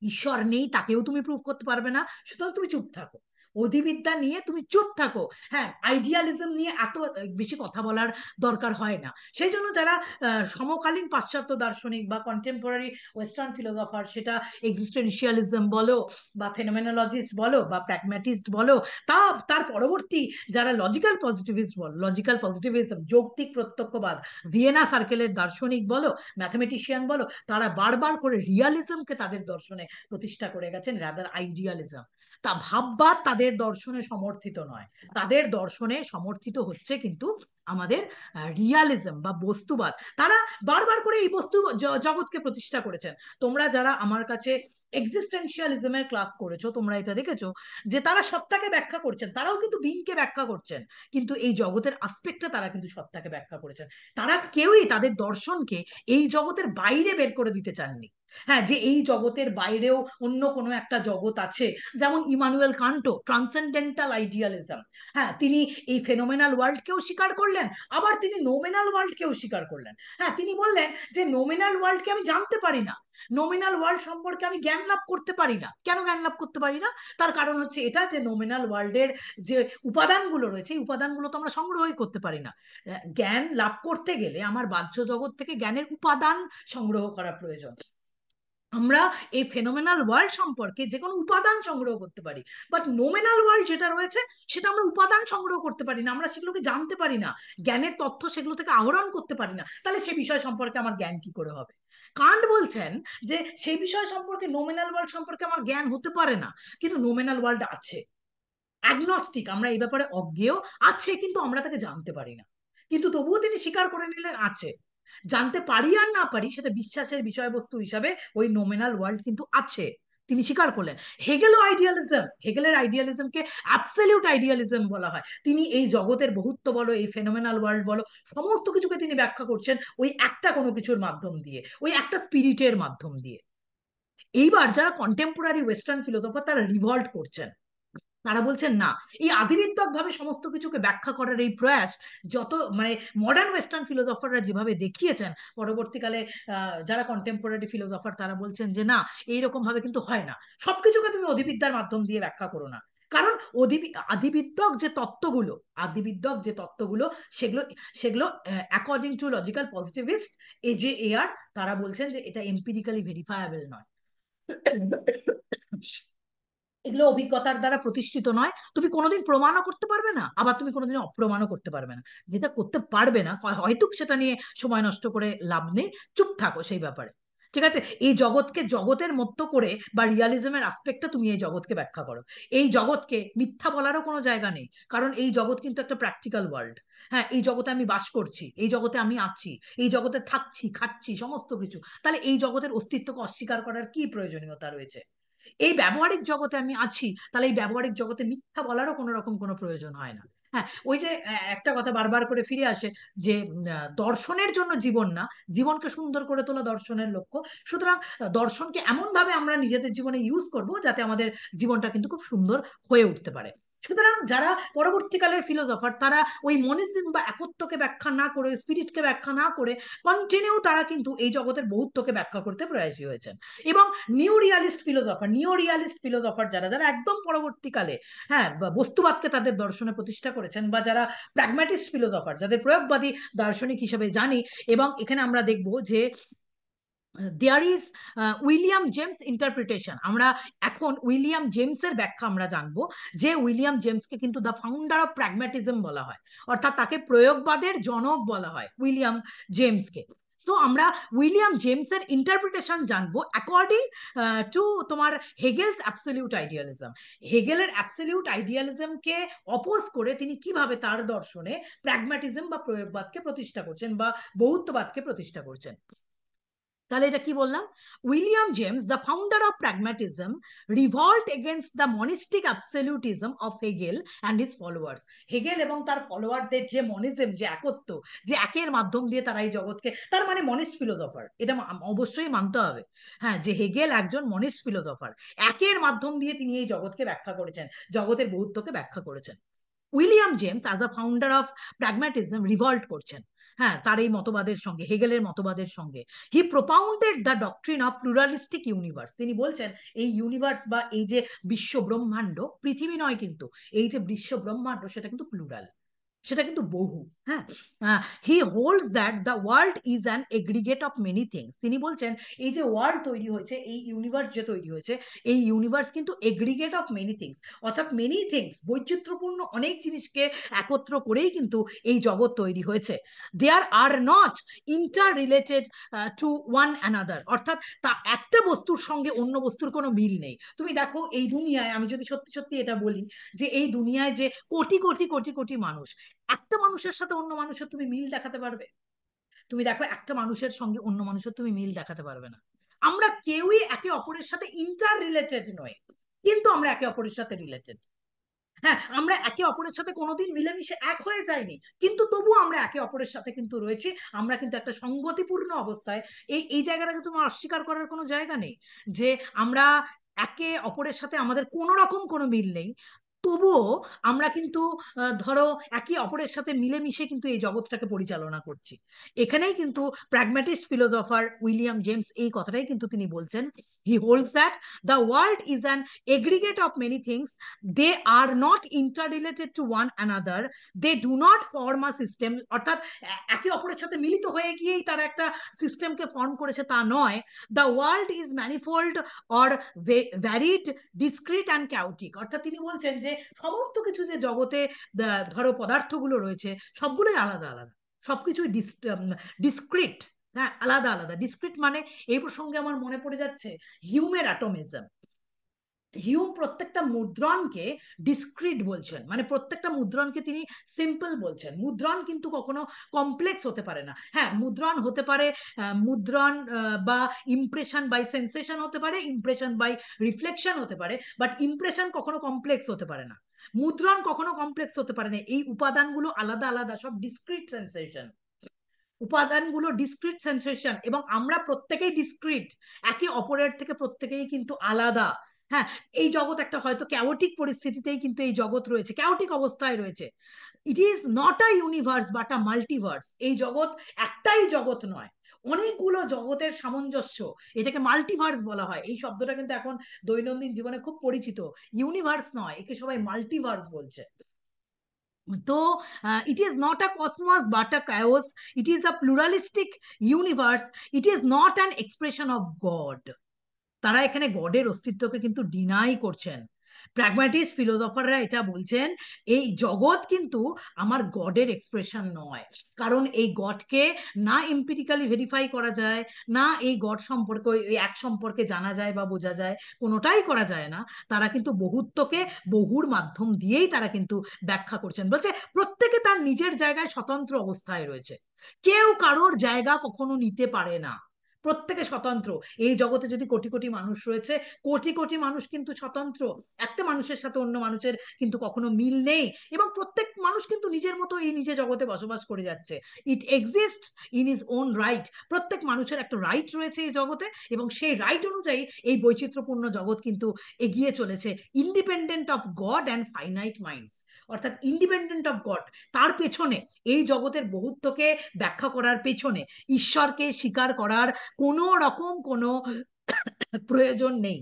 ঈশ্বর নেই তাকেও তুমি প্রুভ করতে পারবে না, সুতরাং তুমি চুপ থাকো, অধিবিদ্যা নিয়ে তুমি চুপ থাকো। হ্যাঁ, আইডিয়ালিজম নিয়ে এত বেশি কথা বলার দরকার হয় না। সেই জন্য যারা সমকালীন পাশ্চাত্য দার্শনিক বা কন্টেম্পোরারি ওয়েস্টার্ন ফিলোসফার, সেটা এক্সিস্টেন্সিয়ালিজম বলো বা ফেনোমেনোলজিস্ট বলো বা প্র্যাগম্যাটিস্ট বলো, তা তার পরবর্তী যারা লজিক্যাল পজিটিভিস্ট বলো, লজিক্যাল পজিটিভিজম, যৌক্তিক প্রত্যক্ষবাদ, ভিয়েনা সার্কেলের দার্শনিক বলো, ম্যাথমেটিশিয়ান বলো, তারা বারবার করে রিয়ালিজমকে তাদের দর্শনে প্রতিষ্ঠা করে গেছেন, রাদার আইডিয়ালিজম। তা ভাববাদ তাদের দর্শনে সমর্থিত নয়, তাদের দর্শনে সমর্থিত হচ্ছে কিন্তু আমাদের রিয়ালিজম বা বস্তুবাদ। তারা বারবার করে এই বস্তু জগৎকে প্রতিষ্ঠা করেছেন। তোমরা যারা আমার কাছে এক্সিস্টেন্সিয়ালিজমের ক্লাস করেছো, তোমরা এটা দেখেছো যে তারা সত্তাকে ব্যাখ্যা করছেন, তারাও কিন্তু বিংকে ব্যাখ্যা করছেন, কিন্তু এই জগতের আসপেক্টটা তারা কিন্তু সত্তাকে ব্যাখ্যা করেছেন। তারা কেউই তাদের দর্শনকে এই জগতের বাইরে বের করে দিতে চাননি। হ্যাঁ, যে এই জগতের বাইরেও অন্য কোনো একটা জগৎ আছে, যেমন ইমানুয়েল কান্টো ট্রান্সেন্ডেন্টাল আইডিয়ালিজম, হ্যাঁ তিনি এই ফেনোমেনাল ওয়ার্ল্ডকেও স্বীকার করলেন, আবার তিনি নোমেনাল ওয়ার্ল্ডকেও স্বীকার করলেন। হ্যাঁ, তিনি বললেন যে নোমেনাল ওয়ার্ল্ডকে আমি জানতে পারি না, নোমিনাল ওয়ার্ল্ড সম্পর্কে আমি জ্ঞান লাভ করতে পারি না। কেন জ্ঞান লাভ করতে পারি না? তার কারণ হচ্ছে এটা যে নোমিনাল ওয়ার্ল্ডের যে উপাদানগুলো রয়েছে, এই উপাদানগুলো তো আমরা সংগ্রহই করতে পারি না। জ্ঞান লাভ করতে গেলে আমার বাহ্য জগৎ থেকে জ্ঞানের উপাদান সংগ্রহ করা প্রয়োজন। আমরা এই ফেনোমেনাল ওয়ার্ল্ড সম্পর্কে যে কোনো উপাদান সংগ্রহ করতে পারি, বাট নোমেনাল ওয়ার্ল্ড যেটা রয়েছে সেটা আমরা উপাদান সংগ্রহ করতে পারি না, আমরা সেগুলোকে জানতে পারি না, জ্ঞানের তথ্য সেগুলো থেকে আহরণ করতে পারি না, তাহলে সে বিষয় সম্পর্কে আমার জ্ঞান কি করে হবে? কান্ট বলছেন যে সেই বিষয় সম্পর্কে, নোমেনাল ওয়ার্ল্ড সম্পর্কে আমার জ্ঞান হতে পারে না, কিন্তু নোমেনাল ওয়ার্ল্ড আছে, অ্যাগনস্টিক, আমরা এই ব্যাপারে অজ্ঞেয়, আছে কিন্তু আমরা তাকে জানতে পারি না, কিন্তু তবুও তিনি স্বীকার করে নিলেন আছে। জানতে পারি আর না পারি সেটা বিশ্বাসের বিষয়বস্তু হিসাবে ওই নোমিনাল ওয়ার্ল্ড কিন্তু আছে, তিনি স্বীকার করলেন। হেগেলও আইডিয়ালিজম, হেগেলের আইডিয়ালিজমকে অ্যাবসলিউট আইডিয়ালিজম বলা হয়। তিনি এই জগতের বহুত্ব বলো, এই ফেনোমেনাল ওয়ার্ল্ড বলো, সমস্ত কিছুকে তিনি ব্যাখ্যা করছেন ওই একটা কোনো কিছুর মাধ্যম দিয়ে, ওই একটা স্পিরিটের মাধ্যম দিয়ে। এইবার যারা কন্টেম্পোরারি ওয়েস্টার্ন ফিলোসফার, তারা রিভল্ট করছেন, তারা বলছেন না, এই আধিবিদ্যক ভাবে সমস্ত কিছুকে ব্যাখ্যা করার এই প্রয়াস, যত মানে মডার্ন ওয়েস্টার্ন ফিলোসফাররা যেভাবে দেখিয়েছেন, পরবর্তীকালে যারা কন্টেম্পোরারি ফিলোসফার তারা বলছেন যে না, এইরকম ভাবে কিন্তু হয় না, সবকিছুকে তুমি অধিবিদ্যার মাধ্যম দিয়ে ব্যাখ্যা করো না। কারণ আদিবিদ্যক যে তত্ত্বগুলো, আদিবিদ্যক যে তত্ত্বগুলো, সেগুলো সেগুলো according to logical positivist AJAR, তারা বলছেন যে এটা এম্পিরিক্যালি ভেরিফায়াবল নয়, এগুলো অভিজ্ঞতার দ্বারা প্রতিষ্ঠিত নয়, তুমি কোনোদিন প্রমাণও করতে পারবে না, আবার তুমি কোনোদিন অপ্রমাণও করতে পারবে না। যেটা করতে পারবে না হয়তো সেটা নিয়ে সময় নষ্ট করে লাভ নেই, চুপ থাকো সেই ব্যাপারে। ঠিক আছে, এই জগৎকে জগতের মতো করে বা রিয়ালিজমের আসপেক্টটা তুমি এই জগৎকে ব্যাখ্যা করো। এই জগৎকে মিথ্যা বলারও কোনো জায়গা নেই, কারণ এই জগৎ কিন্তু একটা প্র্যাকটিক্যাল ওয়ার্ল্ড। হ্যাঁ, এই জগতে আমি বাস করছি, এই জগতে আমি আছি, এই জগতে থাকছি, খাচ্ছি, সমস্ত কিছু, তাহলে এই জগতের অস্তিত্বকে অস্বীকার করার কি প্রয়োজনীয়তা রয়েছে? এই ব্যবহারিক জগতে আমি আছি, তাহলে এই ব্যবহারিক জগতে মিথ্যা বলারও কোনো রকম কোনো প্রয়োজন হয় না। হ্যাঁ, ওই যে একটা কথা বারবার করে ফিরে আসে যে দর্শনের জন্য জীবন না, জীবনকে সুন্দর করে তোলা দর্শনের লক্ষ্য। সুতরাং দর্শনকে এমন ভাবে আমরা নিজেদের জীবনে ইউজ করব যাতে আমাদের জীবনটা কিন্তু খুব সুন্দর হয়ে উঠতে পারে। সুতরাং যারা পরবর্তীকালের ফিলোসফার, তারা ওই মনিজম বা একত্বকে ব্যাখ্যা না করে, স্পিরিটকে ব্যাখ্যা না করে কন্টিনিউ তারা কিন্তু এই জগতের বহুত্বকে ব্যাখ্যা করতে প্রয়াসী হয়েছেন। এবং নিও রিয়ালিস্ট ফিলোসফার যারা যারা একদম পরবর্তীকালে, হ্যাঁ, বস্তুবাদকে তাদের দর্শনে প্রতিষ্ঠা করেছেন, বা যারা প্র্যাগম্যাটিস্ট ফিলোসফার, যাদের প্রয়োগবাদী দার্শনিক হিসেবে জানি। এবং এখানে আমরা দেখব যে there is William James interpretation. আমরা এখন উইলিয়াম জেমসের ব্যাখ্যা আমরা জানবো, যে উইলিয়াম জেমসকে কিন্তু দ্য ফাউন্ডার অফ প্র্যাগম্যাটিজম বলা হয়, অর্থাৎ তাকে প্রয়োগবাদের জনক বলা হয় উইলিয়াম জেমসকে। সো আমরা উইলিয়াম জেমসের ইন্টারপ্রিটেশন জানবো অ্যাকর্ডিং টু তোমার হেগেলস অ্যাবসলিউট আইডিয়ালিজম। হেগেলের অ্যাবসলিউট আইডিয়ালিজমকে অপোজ করে তিনি কিভাবে তার দর্শনে প্র্যাগম্যাটিজম বা প্রয়োগবাদকে প্রতিষ্ঠা করছেন, বা বহুত্ববাদকে প্রতিষ্ঠা করছেন। তাহলে এটা কি বললাম? William James, the founder of pragmatism, revolt against the monistic absolutism of Hegel and his followers. Hegel এবং তার ফলোয়ারদের যে মনিজম, যে একত্ব, যে একের মাধ্যম দিয়ে তারা এই জগৎকে, তার মানে মনিস্ট ফিলোসফার, এটা অবশ্যই মানতে হবে, হ্যাঁ, যে হেগেল একজন মনিস্ট ফিলোসফার। একের মাধ্যম দিয়ে তিনি এই জগৎকে ব্যাখ্যা করেছেন, জগতের বহুত্বকে ব্যাখ্যা করেছেন। William James as a founder of pragmatism revolt করছেন, হ্যাঁ, তার এই মতবাদের সঙ্গে, হেগেলের মতবাদের সঙ্গে। He propounded the doctrine of pluralistic universe. তিনি বলছেন এই ইউনিভার্স বা এই যে বিশ্ব ব্রহ্মাণ্ড, পৃথিবী নয় কিন্তু, এই যে বিশ্ব ব্রহ্মাণ্ড সেটা কিন্তু প্লুরাল, সেটা কিন্তু বহু। হ্যাঁ, he holds that the world is an aggregate of many things. তিনি বলছেন এই যে ওয়ার্ল্ড তৈরি হয়েছে, এই ইউনিভার্স যে তৈরি হয়েছে, এই ইউনিভার্স কিন্তু এগ্রিগেট অফ মেনি থিংস, অর্থাৎ মেনি থিংস, বৈচিত্র্যপূর্ণ অনেক জিনিসকে একত্র করেই কিন্তু এই জগৎ তৈরি হয়েছে। There are not inter related to one another, অর্থাৎ তা একটা বস্তুর সঙ্গে অন্য বস্তুর কোনো মিল নেই। তুমি দেখো এই দুনিয়ায়, আমি যদি সত্যি সত্যি এটা বলি, যে এই দুনিয়ায় যে কোটি কোটি কোটি কোটি মানুষ, একটা মানুষের সাথে অন্য মানুষের তুমি মিল দেখাতে পারবে? তুমি দেখো একটা মানুষের সঙ্গে অন্য মানুষের তুমি মিল দেখাতে পারবে না। আমরা কেউই একে অপরের সাথে ইন্টার রিলেটেড নয়, কিন্তু আমরা একে অপরের সাথে রিলেটেড। হ্যাঁ, আমরা একে অপরের সাথে কোনোদিন মিলেমিশে এক হয়ে যাইনি, কিন্তু তবুও আমরা একে অপরের সাথে কিন্তু রয়েছি। আমরা কিন্তু একটা সংগতিপূর্ণ অবস্থায়, এই এই জায়গাটাকে তোমার অস্বীকার করার কোনো জায়গা নেই, যে আমরা একে অপরের সাথে আমাদের কোনো রকম কোনো মিল নেই, তবুও আমরা কিন্তু ধরো একে অপরের সাথে মিলেমিশে কিন্তু এই জগৎটাকে পরিচালনা করছি। এখানেই কিন্তু প্র্যাগম্যাটিস্ট ফিলোসফার উইলিয়াম জেমস এই কথাটাই কিন্তু তিনি বলছেন। He holds that the world is an aggregate of many things, they are not interrelated to one another, they do not form a system, অর্থাৎ একে অপরের সাথে মিলিত হয়ে গিয়েই তারা একটা সিস্টেমকে ফর্ম করেছে তা নয়। The world is manifold or varied, discrete and chaotic, অর্থাৎ তিনি বলছেন যে সমস্ত কিছু যে জগতে ধরো পদার্থগুলো রয়েছে, সবগুলোই আলাদা আলাদা, সবকিছুই ডিসক্রিট, হ্যাঁ, আলাদা আলাদা। ডিসক্রিট মানে, এই প্রসঙ্গে আমার মনে পড়ে যাচ্ছে হিউমের অ্যাটমিজম। হিউম প্রত্যেকটা মুদ্রণকে ডিসক্রিট বলছেন, মানে প্রত্যেকটা মুদ্রণকে তিনি সিম্পল বলছেন। মুদ্রণ কিন্তু কখনো কমপ্লেক্স হতে পারে না। হ্যাঁ, মুদ্রণ হতে পারে, মুদ্রণ বা ইমপ্রেশন বাই সেন্সেশন হতে পারে, ইমপ্রেশন বাই রিফ্লেকশন হতে পারে, বাট ইমপ্রেশন কখনো কমপ্লেক্স হতে পারে না, মুদ্রণ কখনো কমপ্লেক্স হতে পারে না। এই উপাদানগুলো আলাদা আলাদা, সব ডিসক্রিট সেন্সেশন, উপাদানগুলো ডিসক্রিট সেন্সেশন, এবং আমরা প্রত্যেকেই ডিসক্রিট, একে অপরের থেকে প্রত্যেকেই কিন্তু আলাদা। হ্যাঁ, এই জগৎ একটা হয়তো ক্যাওটিক পরিস্থিতিতেই কিন্তু এই জগৎ রয়েছে, ক্যাওটিক অবস্থায় রয়েছে। It is not a universe but a multiverse. এই জগৎ একটাই জগৎ নয়, অনেকগুলো জগতের সামঞ্জস্য, এটাকে মাল্টিভার্স বলা হয়। এই শব্দটা কিন্তু এখন দৈনন্দিন জীবনে খুব পরিচিত। ইউনিভার্স নয়, একে সবাই মাল্টিভার্স বলছে। তো it is not a cosmos but a chaos, it is a pluralistic universe, it is not an expression of God. তারা এখানে গডের অস্তিত্বকে কিন্তু ডিনাই করছেন। প্র্যাগম্যাটিস্ট ফিলোসফাররা এটা বলছেন, এই জগৎ কিন্তু আমার গডের এক্সপ্রেশন নয়, কারণ এই গডকে না এম্পিরিক্যালি ভেরিফাই করা যায়, না এই গড সম্পর্কে, এই এক সম্পর্কে জানা যায় বা বোঝা যায়, কোনোটাই করা যায় না। তারা কিন্তু বহুত্বকে বহুর মাধ্যম দিয়েই তারা কিন্তু ব্যাখ্যা করছেন। বলছে প্রত্যেকে তার নিজের জায়গায় স্বতন্ত্র অবস্থায় রয়েছে, কেউ কারোর জায়গা কখনো নিতে পারে না, প্রত্যেকে স্বতন্ত্র। এই জগতে যদি কোটি কোটি মানুষ রয়েছে, কোটি কোটি মানুষ কিন্তু স্বতন্ত্র। একটা মানুষের সাথে অন্য মানুষের কিন্তু কখনো মিল নেই, এবং প্রত্যেক মানুষ কিন্তু নিজের মতো এই নিজে জগতে বসবাস করে যাচ্ছে। It exist in its own right. প্রত্যেক মানুষের একটা রাইট রয়েছে এই জগতে, এবং সেই রাইট অনুযায়ী এই বৈচিত্র্যপূর্ণ জগৎ কিন্তু এগিয়ে চলেছে, independent of god and finite minds. অর্থাৎ ইন্ডিপেন্ডেন্ট অফ গড, তার পেছনে, এই জগতের বহুত্বকে ব্যাখ্যা করার পেছনে ঈশ্বরকে স্বীকার করার কোনো রকম কোনো প্রয়োজন নেই।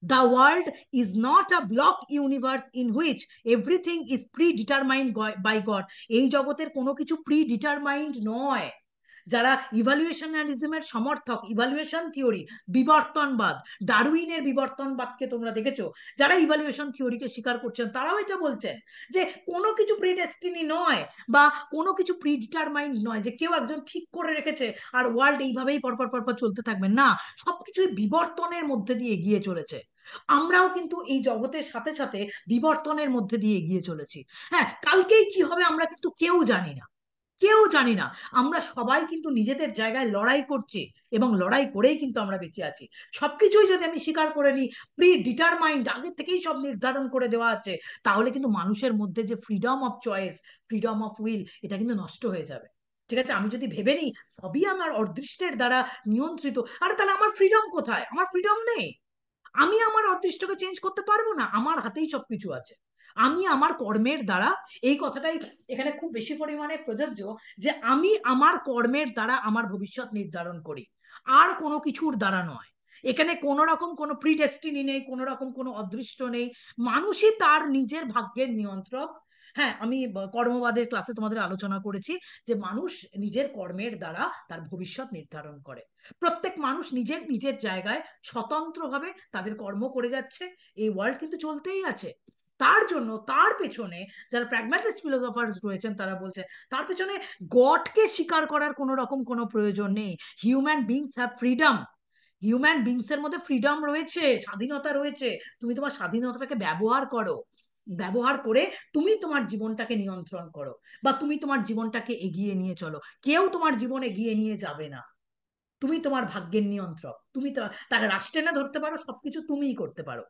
The world is not a block universe in which everything is predetermined by God. এই জগতের কোনো কিছু প্রিডিটারমাইন্ড নয়। যারা ইভালুয়েশনারিজমের সমর্থক, ইভালুয়েশন থিওরি, বিবর্তনবাদ, ডারউইনের বিবর্তনবাদকে তোমরা দেখেছো, যারা ইভালুয়েশন থিওরিকে স্বীকার করছেন তারাও এটা বলছেন যে কোনো কিছু প্রিডেস্টিনি নয়, বা কোনো কিছু প্রিডিটারমাইন্ড নয়, যে কেউ একজন ঠিক করে রেখেছে আর ওয়ার্ল্ড এইভাবেই পরপর পরপর চলতে থাকবে। না, সবকিছুই বিবর্তনের মধ্যে দিয়ে এগিয়ে চলেছে। আমরাও কিন্তু এই জগতের সাথে সাথে বিবর্তনের মধ্যে দিয়ে এগিয়ে চলেছি। হ্যাঁ, কালকেই কি হবে আমরা কিন্তু কেউ জানি না, কেউ জানি না। আমরা সবাই কিন্তু নিজেদের জায়গায় লড়াই করছি, এবং লড়াই করেই কিন্তু আমরা বেঁচে আছি। সবকিছুই যদি আমি স্বীকার করে নিই, প্রি ডিটারমাইন্ড, আগে থেকেই সব নির্ধারণ করে দেওয়া আছে, তাহলে কিন্তু মানুষের মধ্যে যে freedom of choice, freedom of will, এটা কিন্তু নষ্ট হয়ে যাবে। ঠিক আছে, আমি যদি ভেবে নিই সবই আমার অদৃষ্টের দ্বারা নিয়ন্ত্রিত, আর তাহলে আমার ফ্রিডম কোথায়? আমার ফ্রিডম নেই। আমি আমার অদৃষ্টকে চেঞ্জ করতে পারবো না, আমার হাতেই সবকিছু আছে। আমি আমার কর্মের দ্বারা, এই কথাটাই এখানে খুব বেশি পরিমাণে প্রযোজ্য, যে আমি আমার কর্মের দ্বারা আমার ভবিষ্যৎ নির্ধারণ করি, আর কোনো কিছুর দ্বারা নয়। এখানে কোনো রকম কোনো প্রিডেস্টিনি নেই, কোনো রকম কোনো অদৃষ্ট নেই। মানুষই তার নিজের ভাগ্যের নিয়ন্ত্রক। হ্যাঁ, আমি কর্মবাদের ক্লাসে তোমাদের আলোচনা করেছি যে মানুষ নিজের কর্মের দ্বারা তার ভবিষ্যৎ নির্ধারণ করে। প্রত্যেক মানুষ নিজের নিজের জায়গায় স্বতন্ত্রভাবে তাদের কর্ম করে যাচ্ছে। এই ওয়ার্ল্ড কিন্তু চলতেই আছে। তার জন্য, তার পেছনে যারা প্র্যাগম্যাটিস্ট ফিলোসফার রয়েছেন তারা বলছে তার পেছনে গডকে স্বীকার করার কোনো রকম কোনো প্রয়োজন নেই। Human beings have freedom. Human beings এর মধ্যে ফ্রিডম রয়েছে, স্বাধীনতা রয়েছে। তুমি তোমার স্বাধীনতাটাকে ব্যবহার করো, ব্যবহার করে তুমি তোমার জীবনটাকে নিয়ন্ত্রণ করো, বা তুমি তোমার জীবনটাকে এগিয়ে নিয়ে চলো। কেউ তোমার জীবন এগিয়ে নিয়ে যাবে না। তুমি তোমার ভাগ্যের নিয়ন্ত্রক। তুমি তো তাকে রাষ্ট্রে না ধরতে পারো, সবকিছু তুমিই করতে পারো।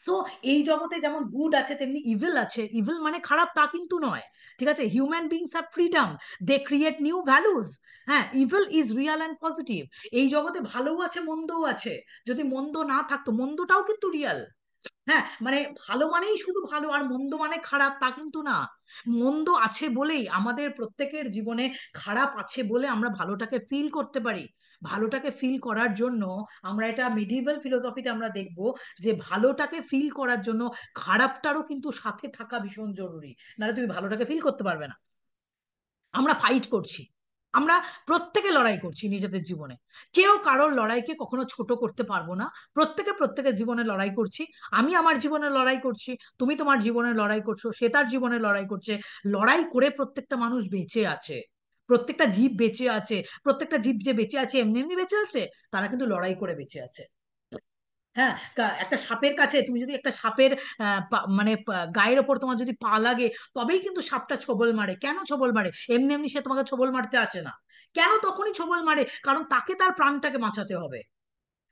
সো এই জগতে যেমন গুড আছে তেমনি ইভিল আছে। ইভিল মানে খারাপ তা কিন্তু নয়। ঠিক আছে, human beings have freedom, they create new values. হ্যাঁ, evil is real and positive. এই জগতে ভালোও আছে মন্দও আছে। যদি মন্দ না থাকতো, মন্দটাও কিন্তু রিয়াল। হ্যাঁ, মানে ভালো মানেই শুধু ভালো, আর মন্দ মানে খারাপ তা কিন্তু না। মন্দ আছে বলেই আমাদের প্রত্যেকের জীবনে খারাপ আছে বলে আমরা ভালোটাকে ফিল করতে পারি। ভালোটাকে ফিল করার জন্য আমরা, এটা মিডিভাল ফিলোসফিতে আমরা দেখব, যে ভালোটাকে ফিল করার জন্য খারাপটারও কিন্তু সাথে থাকা ভীষণ জরুরি, নাহলে তুমি ভালোটাকে ফিল করতে পারবে না। আমরা ফাইট করছি, আমরা প্রত্যেকে লড়াই করছি নিজেদের জীবনে। কেউ কারোর লড়াইকে কখনো ছোট করতে পারবো না। প্রত্যেকে প্রত্যেকের জীবনে লড়াই করছি। আমি আমার জীবনে লড়াই করছি, তুমি তোমার জীবনে লড়াই করছো, সে তার জীবনে লড়াই করছে। লড়াই করে প্রত্যেকটা মানুষ বেঁচে আছে, প্রত্যেকটা জীব বেঁচে আছে। প্রত্যেকটা জীব যে বেঁচে আছে এমনি এমনি বেঁচে আছে, তারা কিন্তু লড়াই করে বেঁচে আছে। হ্যাঁ, একটা সাপের কাছে তুমি যদি একটা সাপের মানে গায়ের ওপর তোমার যদি পা লাগে, তবেই কিন্তু সাপটা ছোবল মারে। কেন ছোবল মারে? এমনি এমনি সে তোমাকে ছোবল মারতে আসে না। কেন তখনই ছোবল মারে? কারণ তাকে তার প্রাণটাকে বাঁচাতে হবে।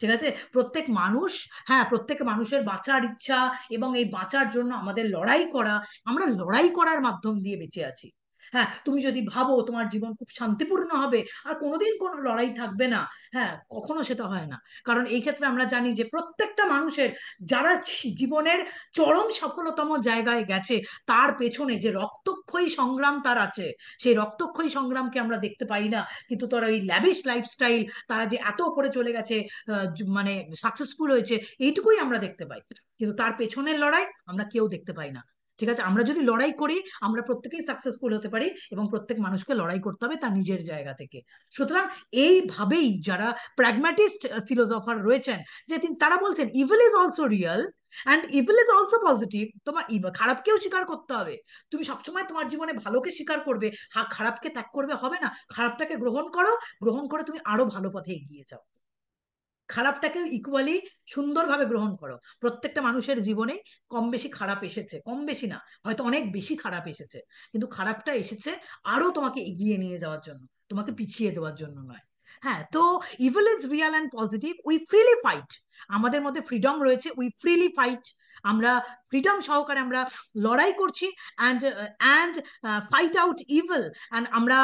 ঠিক আছে, প্রত্যেক মানুষ, হ্যাঁ, প্রত্যেক মানুষের বাঁচার ইচ্ছা, এবং এই বাঁচার জন্য আমাদের লড়াই করা, আমরা লড়াই করার মাধ্যম দিয়ে বেঁচে আছি। হ্যাঁ, তুমি যদি ভাবো তোমার জীবন খুব শান্তিপূর্ণ হবে আর কোনোদিন কোনো লড়াই থাকবে না, হ্যাঁ, কখনো সেটা হয় না। কারণ এই ক্ষেত্রে আমরা জানি যে প্রত্যেকটা মানুষের, যারা জীবনের চরম সফলতম জায়গায় গেছে, তার পেছনে যে রক্তক্ষয়ী সংগ্রাম তার আছে, সেই রক্তক্ষয়ী সংগ্রামকে আমরা দেখতে পাই না। কিন্তু তারা ওই ল্যাভিশ লাইফস্টাইল, তারা যে এত উপরে চলে গেছে, মানে সাকসেসফুল হয়েছে, এইটুকুই আমরা দেখতে পাই। কিন্তু তার পেছনের লড়াই আমরা কেউ দেখতে পাই না। ঠিক আছে, আমরা যদি লড়াই করি, আমরা প্রত্যেকেই সাকসেসফুল হতে পারি, এবং প্রত্যেক মানুষকে লড়াই করতে হবে তার নিজের জায়গা থেকে। সুতরাং এইভাবেই যারা প্র্যাগম্যাটিস্ট ফিলোসফার রয়েছেন, যে তারা বলছেন evil is also real and evil is also positive. তোমার খারাপকেও স্বীকার করতে হবে। তুমি সবসময় তোমার জীবনে ভালোকে স্বীকার করবে, খারাপকে ত্যাগ করবে হবে না। খারাপটাকে গ্রহণ করো, গ্রহণ করে তুমি আরো ভালো পথে এগিয়ে যাও। খারাপটাকে ইকুয়ালি সুন্দরভাবে গ্রহণ করো। প্রত্যেকটা মানুষের জীবনে কম বেশি খারাপ এসেছে, কম বেশি না, হয়তো অনেক বেশি খারাপ এসেছে, কিন্তু খারাপটা এসেছে আরো তোমাকে এগিয়ে নিয়ে যাওয়ার জন্য, তোমাকে পিছিয়ে দেওয়ার জন্য নয়। হ্যাঁ, তো evil is real and positive, we freely fight. আমাদের মধ্যে ফ্রিডম রয়েছে, উই ফ্রিলি ফাইট। আমরা ফ্রিডম সহকারে আমরা লড়াই করছি, and and fight out evil. And আমরা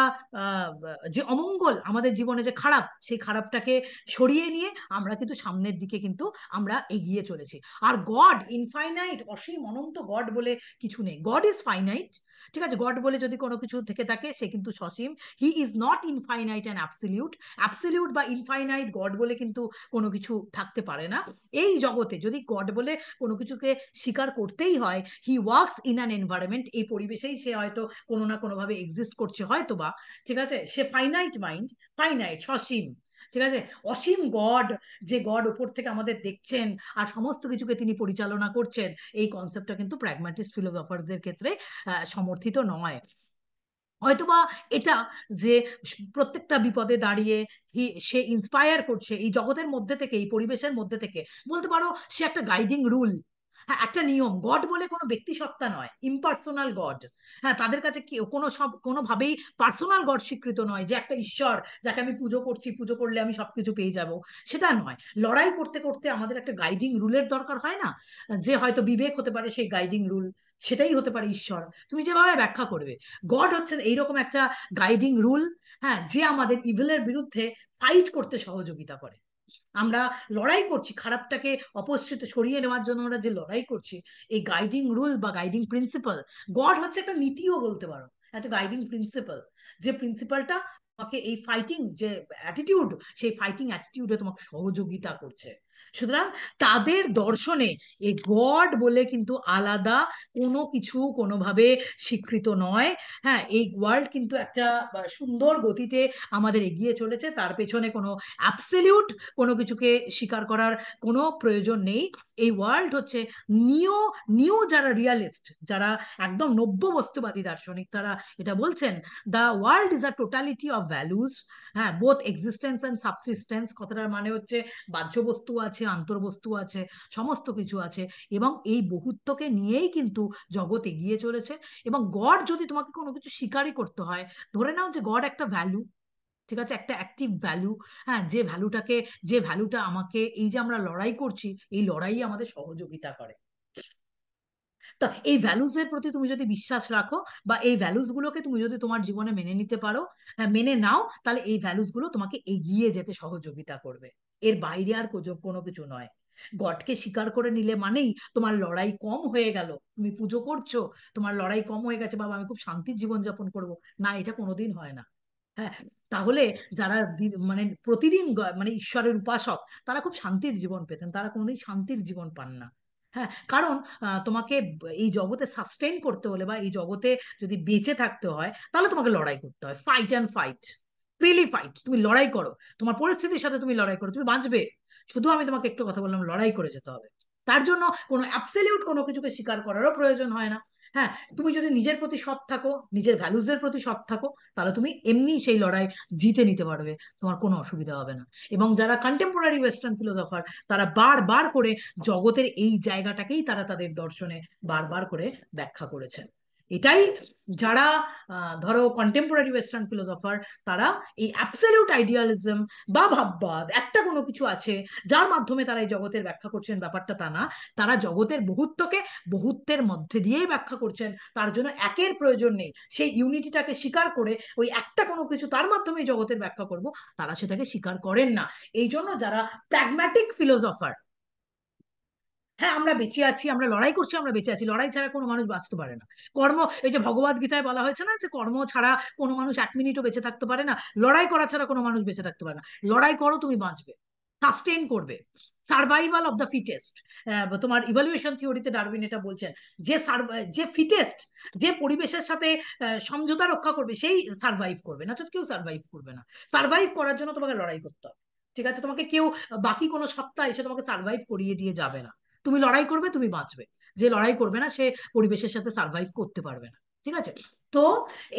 যে অমঙ্গল আমাদের জীবনে যে খারাপ, সেই খারাপটাকে সরিয়ে নিয়ে আমরা কিন্তু সামনের দিকে কিন্তু আমরা এগিয়ে চলেছি। আর গড ইনফাইনাইট, অসীম অনন্ত গড বলে কিছু নেই। গড ইজ ফাইনাইট, ঠিক আছে? গড বলে যদি কোনো কিছু থেকে থাকে সে কিন্তু সসীম। He is not infinite and absolute. Absolute বা ইনফাইনাইট গড বলে কিন্তু কোনো কিছু থাকতে পারে না এই জগতে। যদি গড বলে কোনো কিছুকে স্বীকার করতেই হয়, he works in an environment, এই পরিবেশেই সে হয়তো কোনো না কোনো ভাবে এক্সিস্ট করছে হয়তো বা, ঠিক আছে? সে ফাইনাইট মাইন্ড, ফাইনাইট, সসীম, ঠিক আছে? অসীম গড, যে গড উপর থেকে আমাদের দেখছেন আর সমস্ত কিছুকে তিনি পরিচালনা করছেন, এই কনসেপ্টটা কিন্তু প্র্যাগম্যাটিস্ট ফিলোসফারদের ক্ষেত্রে সমর্থিত নয়। হয়তোবা এটা যে প্রত্যেকটা বিপদে দাঁড়িয়ে সে ইন্সপায়ার করছে এই জগতের মধ্যে থেকে, এই পরিবেশের মধ্যে থেকে, বলতে পারো সে একটা গাইডিং রুল। হ্যাঁ, একটা নিয়ম। গড বলে কোনো ব্যক্তি সত্তা নয়, ইম্পার্সোনাল গড। হ্যাঁ, তাদের কাছে কোনোভাবেই পার্সোনাল গড স্বীকৃত নয়, যে একটা ঈশ্বর যাকে আমি পুজো করছি, পুজো করলে আমি সবকিছু পেয়ে যাব, সেটা নয়। লড়াই করতে করতে আমাদের একটা গাইডিং রুলের দরকার হয় না? যে হয়তো বিবেক হতে পারে সেই গাইডিং রুল, সেটাই হতে পারে ঈশ্বর, তুমি যেভাবে ব্যাখ্যা করবে। গড হচ্ছেন এইরকম একটা গাইডিং রুল, হ্যাঁ, যে আমাদের ইভিলের বিরুদ্ধে ফাইট করতে সহযোগিতা করে। আমরা লড়াই করছি খারাপটাকে অপসৃত সরিয়ে নেওয়ার জন্য, আমরা যে লড়াই করছি, এই গাইডিং রুল বা গাইডিং প্রিন্সিপাল, গড হচ্ছে একটা নীতিও বলতে পারো, একটা গাইডিং প্রিন্সিপাল, যে প্রিন্সিপালটা তোমাকে এই ফাইটিং যে অ্যাটিটিউড, সেই ফাইটিং অ্যাটিটিউডে তোমাকে সহযোগিতা করছে। সুতরাং তাদের দর্শনে এই গড বলে কিন্তু আলাদা কোনো কিছু কোনোভাবে স্বীকৃত নয়। হ্যাঁ, এই ওয়ার্ল্ড কিন্তু একটা সুন্দর গতিতে আমাদের এগিয়ে চলেছে, তার পেছনে কোনো অ্যাবসলিউট কোনো কিছুকে স্বীকার করার কোনো প্রয়োজন নেই। এই ওয়ার্ল্ড হচ্ছে নিও নিও যারা রিয়ালিস্ট, যারা একদম নব্য বস্তুবাদী দার্শনিক, তারা এটা বলছেন, the world is a totality of values. হ্যাঁ, বোথ এক্সিস্টেন্স অ্যান্ড সাবসিস্টেন্স, কথাটার মানে হচ্ছে বাহ্য বস্তু আছে, আন্তর্বস্তু আছে, সমস্ত কিছু আছে, এবং এই বহুত্বকে নিয়েই কিন্তু জগৎ এগিয়ে চলেছে। এবং গড যদি তোমাকে কোনো কিছু স্বীকারই করতে হয়, ধরে নাও যে গড একটা ভ্যালু, ঠিক আছে, একটা অ্যাক্টিভ ভ্যালু। হ্যাঁ, যে ভ্যালুটা আমাকে, এই যে আমরা লড়াই করছি, এই লড়াই আমাদের সহযোগিতা করে। তা এই ভ্যালুজ এর প্রতি তুমি যদি বিশ্বাস রাখো, বা এই ভ্যালুজ গুলোকে তুমি যদি তোমার জীবনে মেনে নিতে পারো, হ্যাঁ, মেনে নাও, তাহলে এই ভ্যালুজ গুলো তোমাকে এগিয়ে যেতে সহযোগিতা করবে। এর বাইরে আর কোনো কিছু নয়। গডকে স্বীকার করে নিলে মানেই তোমার লড়াই কম হয়ে গেল, তুমি পুজো করছো, তোমার লড়াই কম হয়ে গেছে, বাবা আমি খুব শান্তির জীবন যাপন করবো, না, এটা কোনোদিন হয় না। হ্যাঁ, তাহলে যারা মানে প্রতিদিন মানে ঈশ্বরের উপাসক, তারা খুব শান্তির জীবন পেতেন, তারা কোনোদিন শান্তির জীবন পান না। হ্যাঁ, কারণ তোমাকে এই জগতে সাস্টেইন করতে হলে, বা এই জগতে যদি বেঁচে থাকতে হয়, তাহলে তোমাকে লড়াই করতে হয়, fight and fight, freely fight. তুমি লড়াই করো, তোমার পরিস্থিতির সাথে তুমি লড়াই করো, তুমি বাঁচবে। শুধু আমি তোমাকে একটু কথা বললাম, লড়াই করে যেতে হবে। তার জন্য কোনো অ্যাবসলিউট কোনো কিছুকে স্বীকার করারও প্রয়োজন হয় না। হ্যাঁ, তুমি যদি নিজের প্রতি সৎ থাকো, নিজের ভ্যালুজের প্রতি সৎ থাকো, তাহলে তুমি এমনি সেই লড়াই জিতে নিতে পারবে, তোমার কোনো অসুবিধা হবে না। এবং যারা কন্টেম্পোরারি ওয়েস্টার্ন ফিলোসফার, তারা বারবার করে জগতের এই জায়গাটাকেই তারা তাদের দর্শনে বারবার করে ব্যাখ্যা করেছেন। এটাই যারা ধরো কন্টেম্পোরারি ওয়েস্টার্ন ফিলোসফার, তারা এই অ্যাবসলিউট আইডিয়ালিজম বা ভাববাদ, একটা কোনো কিছু আছে যার মাধ্যমে তারা এই জগতের ব্যাখ্যা করছেন, ব্যাপারটা তা না। তারা জগতের বহুত্বকে বহুত্বের মধ্যে দিয়েই ব্যাখ্যা করছেন, তার জন্য একের প্রয়োজন নেই। সেই ইউনিটিটাকে স্বীকার করে ওই একটা কোনো কিছু তার মাধ্যমে জগতের ব্যাখ্যা করব, তারা সেটাকে স্বীকার করেন না। এই জন্য যারা প্র্যাগম্যাটিক ফিলোসফার, হ্যাঁ আমরা বেঁচে আছি, আমরা লড়াই করছি, আমরা বেঁচে আছি, লড়াই ছাড়া কোনো মানুষ বাঁচতে পারে না। কর্ম, এই যে ভগবদ গীতায় বলা হয়েছে না, যে কর্ম ছাড়া কোনো মানুষ এক মিনিটও বেঁচে থাকতে পারে না, লড়াই করা ছাড়া কোনো মানুষ বেঁচে থাকতে পারে না। লড়াই করো, তুমি বাঁচবে, সাস্টেইন করবে। সার্ভাইভাল অফ দ্য ফিটেস্ট, তোমার ইভালুয়েশন থিওরিতে ডারউইন এটা বলছেন, যে যে ফিটেস্ট, যে পরিবেশের সাথে সমঝোতা রক্ষা করবে, সেই সার্ভাইভ করবে, না তো কেউ সার্ভাইভ করবে না। সার্ভাইভ করার জন্য তোমাকে লড়াই করতে হবে, ঠিক আছে? তোমাকে কেউ বাকি কোনো সত্তা এসে তোমাকে সার্ভাইভ করিয়ে দিয়ে যাবে না। তুমি লড়াই করবে, তুমি বাঁচবে। যে লড়াই করবে না, সে পরিবেশের সাথে সার্ভাইভ করতে পারবে না, ঠিক আছে? তো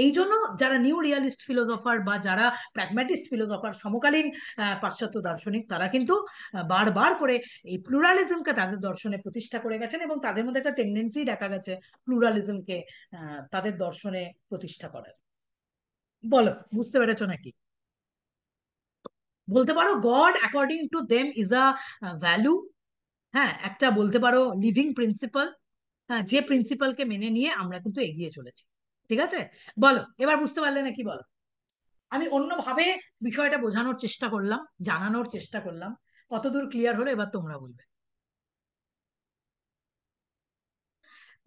এই জন্য যারা নিউ রিয়ালিস্ট ফিলোসফার বা যারা প্র্যাগম্যাটিস্ট ফিলোসফার, সমকালীন পাশ্চাত্য দার্শনিক, তারা কিন্তু বারবার করে এই প্লুরালিজমকে তাদের দর্শনে প্রতিষ্ঠা করে গেছেন, এবং তাদের মধ্যে একটা টেন্ডেন্সি দেখা গেছে প্লুরালিজমকে তাদের দর্শনে প্রতিষ্ঠা করার। বলো, বুঝতে পেরেছো নাকি? বলতে পারো god according to them is a value. হ্যাঁ, একটা বলতে পারো লিভিং প্রিন্সিপাল। হ্যাঁ, যে প্রিন্সিপালকে মেনে নিয়ে আমরা কিন্তু এগিয়ে চলেছি। ঠিক আছে, বলো এবার বুঝতে পারলে নাকি বলো। আমি অন্যভাবে বিষয়টা বোঝানোর চেষ্টা করলাম, জানানোর চেষ্টা করলাম, কতদূর ক্লিয়ার হলো এবার তোমরা বলবে।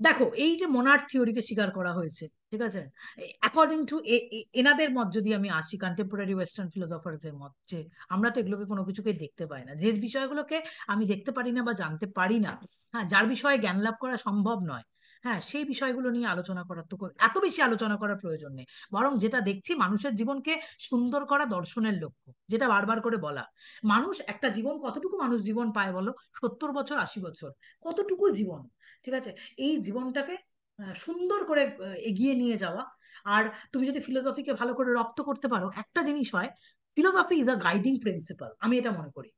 দেখো, এই যে মোনার্ক থিওরিকে স্বীকার করা হয়েছে, ঠিক আছে, অ্যাকর্ডিং টু এনাদের মত যদি আমি আসি, কন্টেম্পোরারি ওয়েস্টার্ন ফিলোসফারদের মত, যে আমরা তো এগুলোকে কোনো কিছুকে দেখতে পাই না, যে বিষয়গুলোকে আমি দেখতে পারি না বা জানতে পারি না, হ্যাঁ, যার বিষয়ে জ্ঞান লাভ করা সম্ভব নয়, হ্যাঁ, সেই বিষয়গুলো নিয়ে আলোচনা করার তো এত বেশি আলোচনা করার প্রয়োজন নেই। বরং যেটা দেখছি, মানুষের জীবনকে সুন্দর করা দর্শনের লক্ষ্য, যেটা বারবার করে বলা, মানুষ একটা জীবন, কতটুকু মানুষ জীবন পায় বলো? 70 বছর, 80 বছর, কতটুকু জীবন? ঠিক আছে, এই জীবনটাকে সুন্দর করে এগিয়ে নিয়ে যাওয়া। আর তুমি যদি ফিলোসফিকে ভালো করে রপ্ত করতে পারো, একটা জিনিস হয়, philosophy is a guiding principal, আমি এটা মনে করি।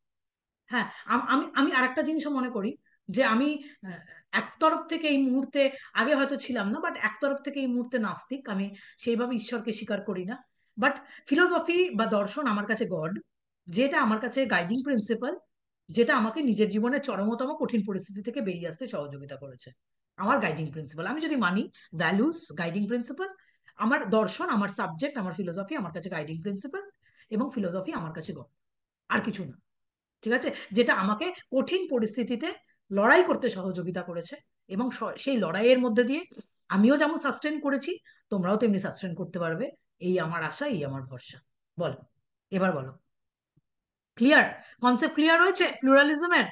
হ্যাঁ, আমি আমি আরেকটা জিনিসও মনে করি, যে আমি আহ, এক তরফ থেকে এই মুহূর্তে, আগে হয়তো ছিলাম না, বাট এক তরফ থেকে এই মুহূর্তে নাস্তিক আমি, সেইভাবে ঈশ্বরকে স্বীকার করি না। বাট ফিলোসফি বা দর্শন আমার কাছে গড, যেটা আমার কাছে গাইডিং প্রিন্সিপাল, যেটা আমাকে নিজের জীবনের চরমতম কঠিন পরিস্থিতি থেকে বেরিয়ে আসতে সহযোগিতা করেছে। আমার গাইডিং প্রিন্সিপাল, আমি যদি মানি, ভ্যালুস গাইডিং প্রিন্সিপাল, আমার দর্শন, আমার সাবজেক্ট, আমার ফিলোসফি আমার কাছে গাইডিং প্রিন্সিপাল, এবং ফিলোসফি আমার কাছে গড, আর কিছু না। ঠিক আছে, যেটা আমাকে কঠিন পরিস্থিতিতে লড়াই করতে সহযোগিতা করেছে, এবং সেই লড়াইয়ের মধ্যে দিয়ে আমিও যেমন সাস্টেন করেছি, তোমরাও তেমনি সাস্টেন করতে পারবে, এই আমার আশা, এই আমার ভরসা। বলো, এবার বলো। ক্লিয়ার? কনসেপ্ট ক্লিয়ার হয়েছে প্লুরালিজমের?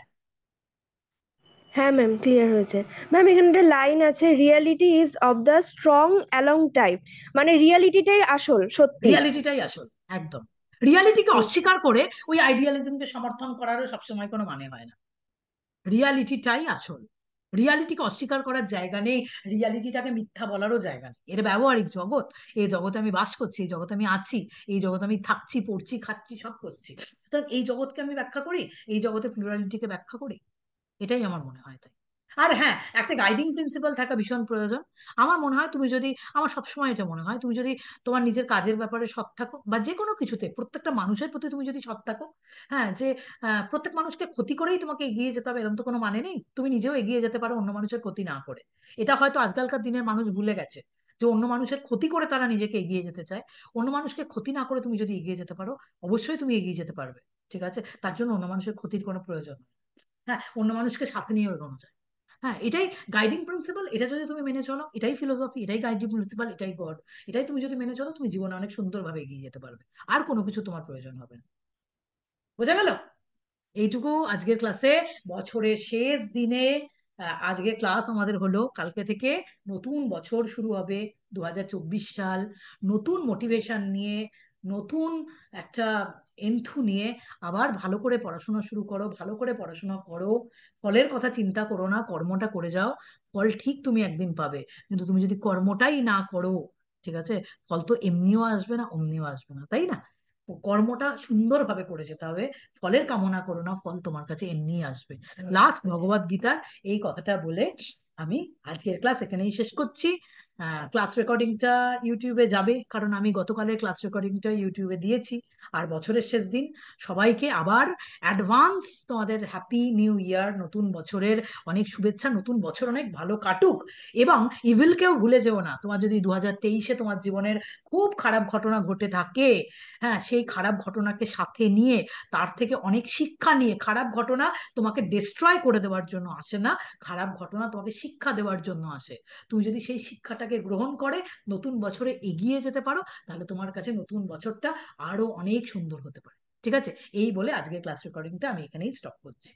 হ্যাঁ ম্যাম, ক্লিয়ার হয়েছে। ম্যাম, এখানে একটা লাইন আছে, reality is of the strong along time, মানে রিয়ালিটিটাই আসল সত্যি। রিয়ালিটিটাই আসল, একদম। রিয়ালিটিকে হুম। অস্বীকার করে ওই আইডিয়ালিজমকে সমর্থন করারও সবসময় কোনো মানে হয় না। রিয়ালিটিটাই আসল। রিয়ালিটিকে অস্বীকার করার জায়গা নেই, রিয়ালিটিটাকে মিথ্যা বলারও জায়গা নেই। এটা ব্যবহারিক জগৎ, এই জগতে আমি বাস করছি, এই জগতে আমি আছি, এই জগতে আমি থাকছি, পড়ছি, খাচ্ছি, সব করছি। সুতরাং এই জগৎকে আমি ব্যাখ্যা করি, এই জগতে প্লুরালিটিকে ব্যাখ্যা করি, এটাই আমার মনে হয় তাই। আর হ্যাঁ, একটা গাইডিং প্রিন্সিপাল থাকা ভীষণ প্রয়োজন। আমার মনে হয় তুমি যদি, আমার সবসময় এটা মনে হয়, তুমি যদি তোমার নিজের কাজের ব্যাপারে সৎ থাকো, বা যে কোনো কিছুতে প্রত্যেকটা মানুষের প্রতি তুমি যদি সৎ থাকো, হ্যাঁ, যে প্রত্যেক মানুষকে ক্ষতি করেই তোমাকে এগিয়ে যেতে হবে এরকম তো কোনো মানে নেই, তুমি নিজেও এগিয়ে যেতে পারো অন্য মানুষের ক্ষতি না করে। এটা হয়তো আজকালকার দিনের মানুষ ভুলে গেছে, যে অন্য মানুষের ক্ষতি করে তারা নিজেকে এগিয়ে যেতে চায়। অন্য মানুষকে ক্ষতি না করে তুমি যদি এগিয়ে যেতে পারো, অবশ্যই তুমি এগিয়ে যেতে পারবে। ঠিক আছে, তার জন্য অন্য মানুষের ক্ষতির কোনো প্রয়োজন নেই। হ্যাঁ, অন্য মানুষকে সাথে নিয়ে এগোনো যায়। হ্যাঁ, এটাই গাইডিং প্রিন্সিপাল। এটা যদি তুমি মেনে চলো, এটাই ফিলোসফি, এটাই গাইডিং প্রিন্সিপাল, এটাই গড। এটাই তুমি যদি মেনে চলো, তুমি জীবনে অনেক সুন্দরভাবে এগিয়ে যেতে পারবে। আর কোনো কিছু তোমার প্রয়োজন হবে না। বোঝা গেল? এইটুকু আজকের ক্লাসে, বছরের শেষ দিনে। আজকে ক্লাস আমাদের হলো, কালকে থেকে নতুন বছর শুরু হবে, 2024 সাল। নতুন মোটিভেশন নিয়ে, নতুন একটা এন্থু নিয়ে আবার ভালো করে পড়াশোনা শুরু করো, ভালো করে পড়াশোনা করো। ফলের কথা চিন্তা করো না, কর্মটা করে যাও। ফল ঠিক তুমি একদিন পাবে, কিন্তু তুমি যদি কর্মটাই না করো, ঠিক আছে, ফল তো এমনিও আসবে না, অমনিও আসবে না, তাই না? কর্মটা সুন্দরভাবে করে যেতে হবে। ফলের কামনা করো না, ফল তোমার কাছে এমনিই আসবে। লাস্ট ভগবদ গীতার এই কথাটা বলে আমি আজকের ক্লাস এখানেই শেষ করছি। ক্লাস রেকর্ডিংটা ইউটিউবে যাবে, কারণ আমি গতকালের ক্লাস রেকর্ডিংটা ইউটিউবে দিয়েছি। আর বছরের শেষ দিন, সবাইকে আবার অ্যাডভান্স তোমাদের হ্যাপি নিউ ইয়ার, নতুন বছরের অনেক শুভেচ্ছা। নতুন বছর অনেক ভালো কাটুক। এবং ইভিলকেও ভুলে যেও না, তোমার যদি 2023-এ তোমার জীবনের খুব খারাপ ঘটনা ঘটে থাকে, হ্যাঁ, সেই খারাপ ঘটনাকে সাথে নিয়ে, তার থেকে অনেক শিক্ষা নিয়ে, খারাপ ঘটনা তোমাকে ডিস্ট্রয় করে দেওয়ার জন্য আসে না, খারাপ ঘটনা তোমাকে শিক্ষা দেওয়ার জন্য আসে। তুমি যদি সেই শিক্ষাটাকে গ্রহণ করে নতুন বছরে এগিয়ে যেতে পারো, তাহলে তোমার কাছে নতুন বছরটা আরো অনেক সুন্দর হতে পারে। ঠিক আছে, এই বলে আজকের ক্লাস রেকর্ডিংটা আমি এখানেই স্টপ করছি।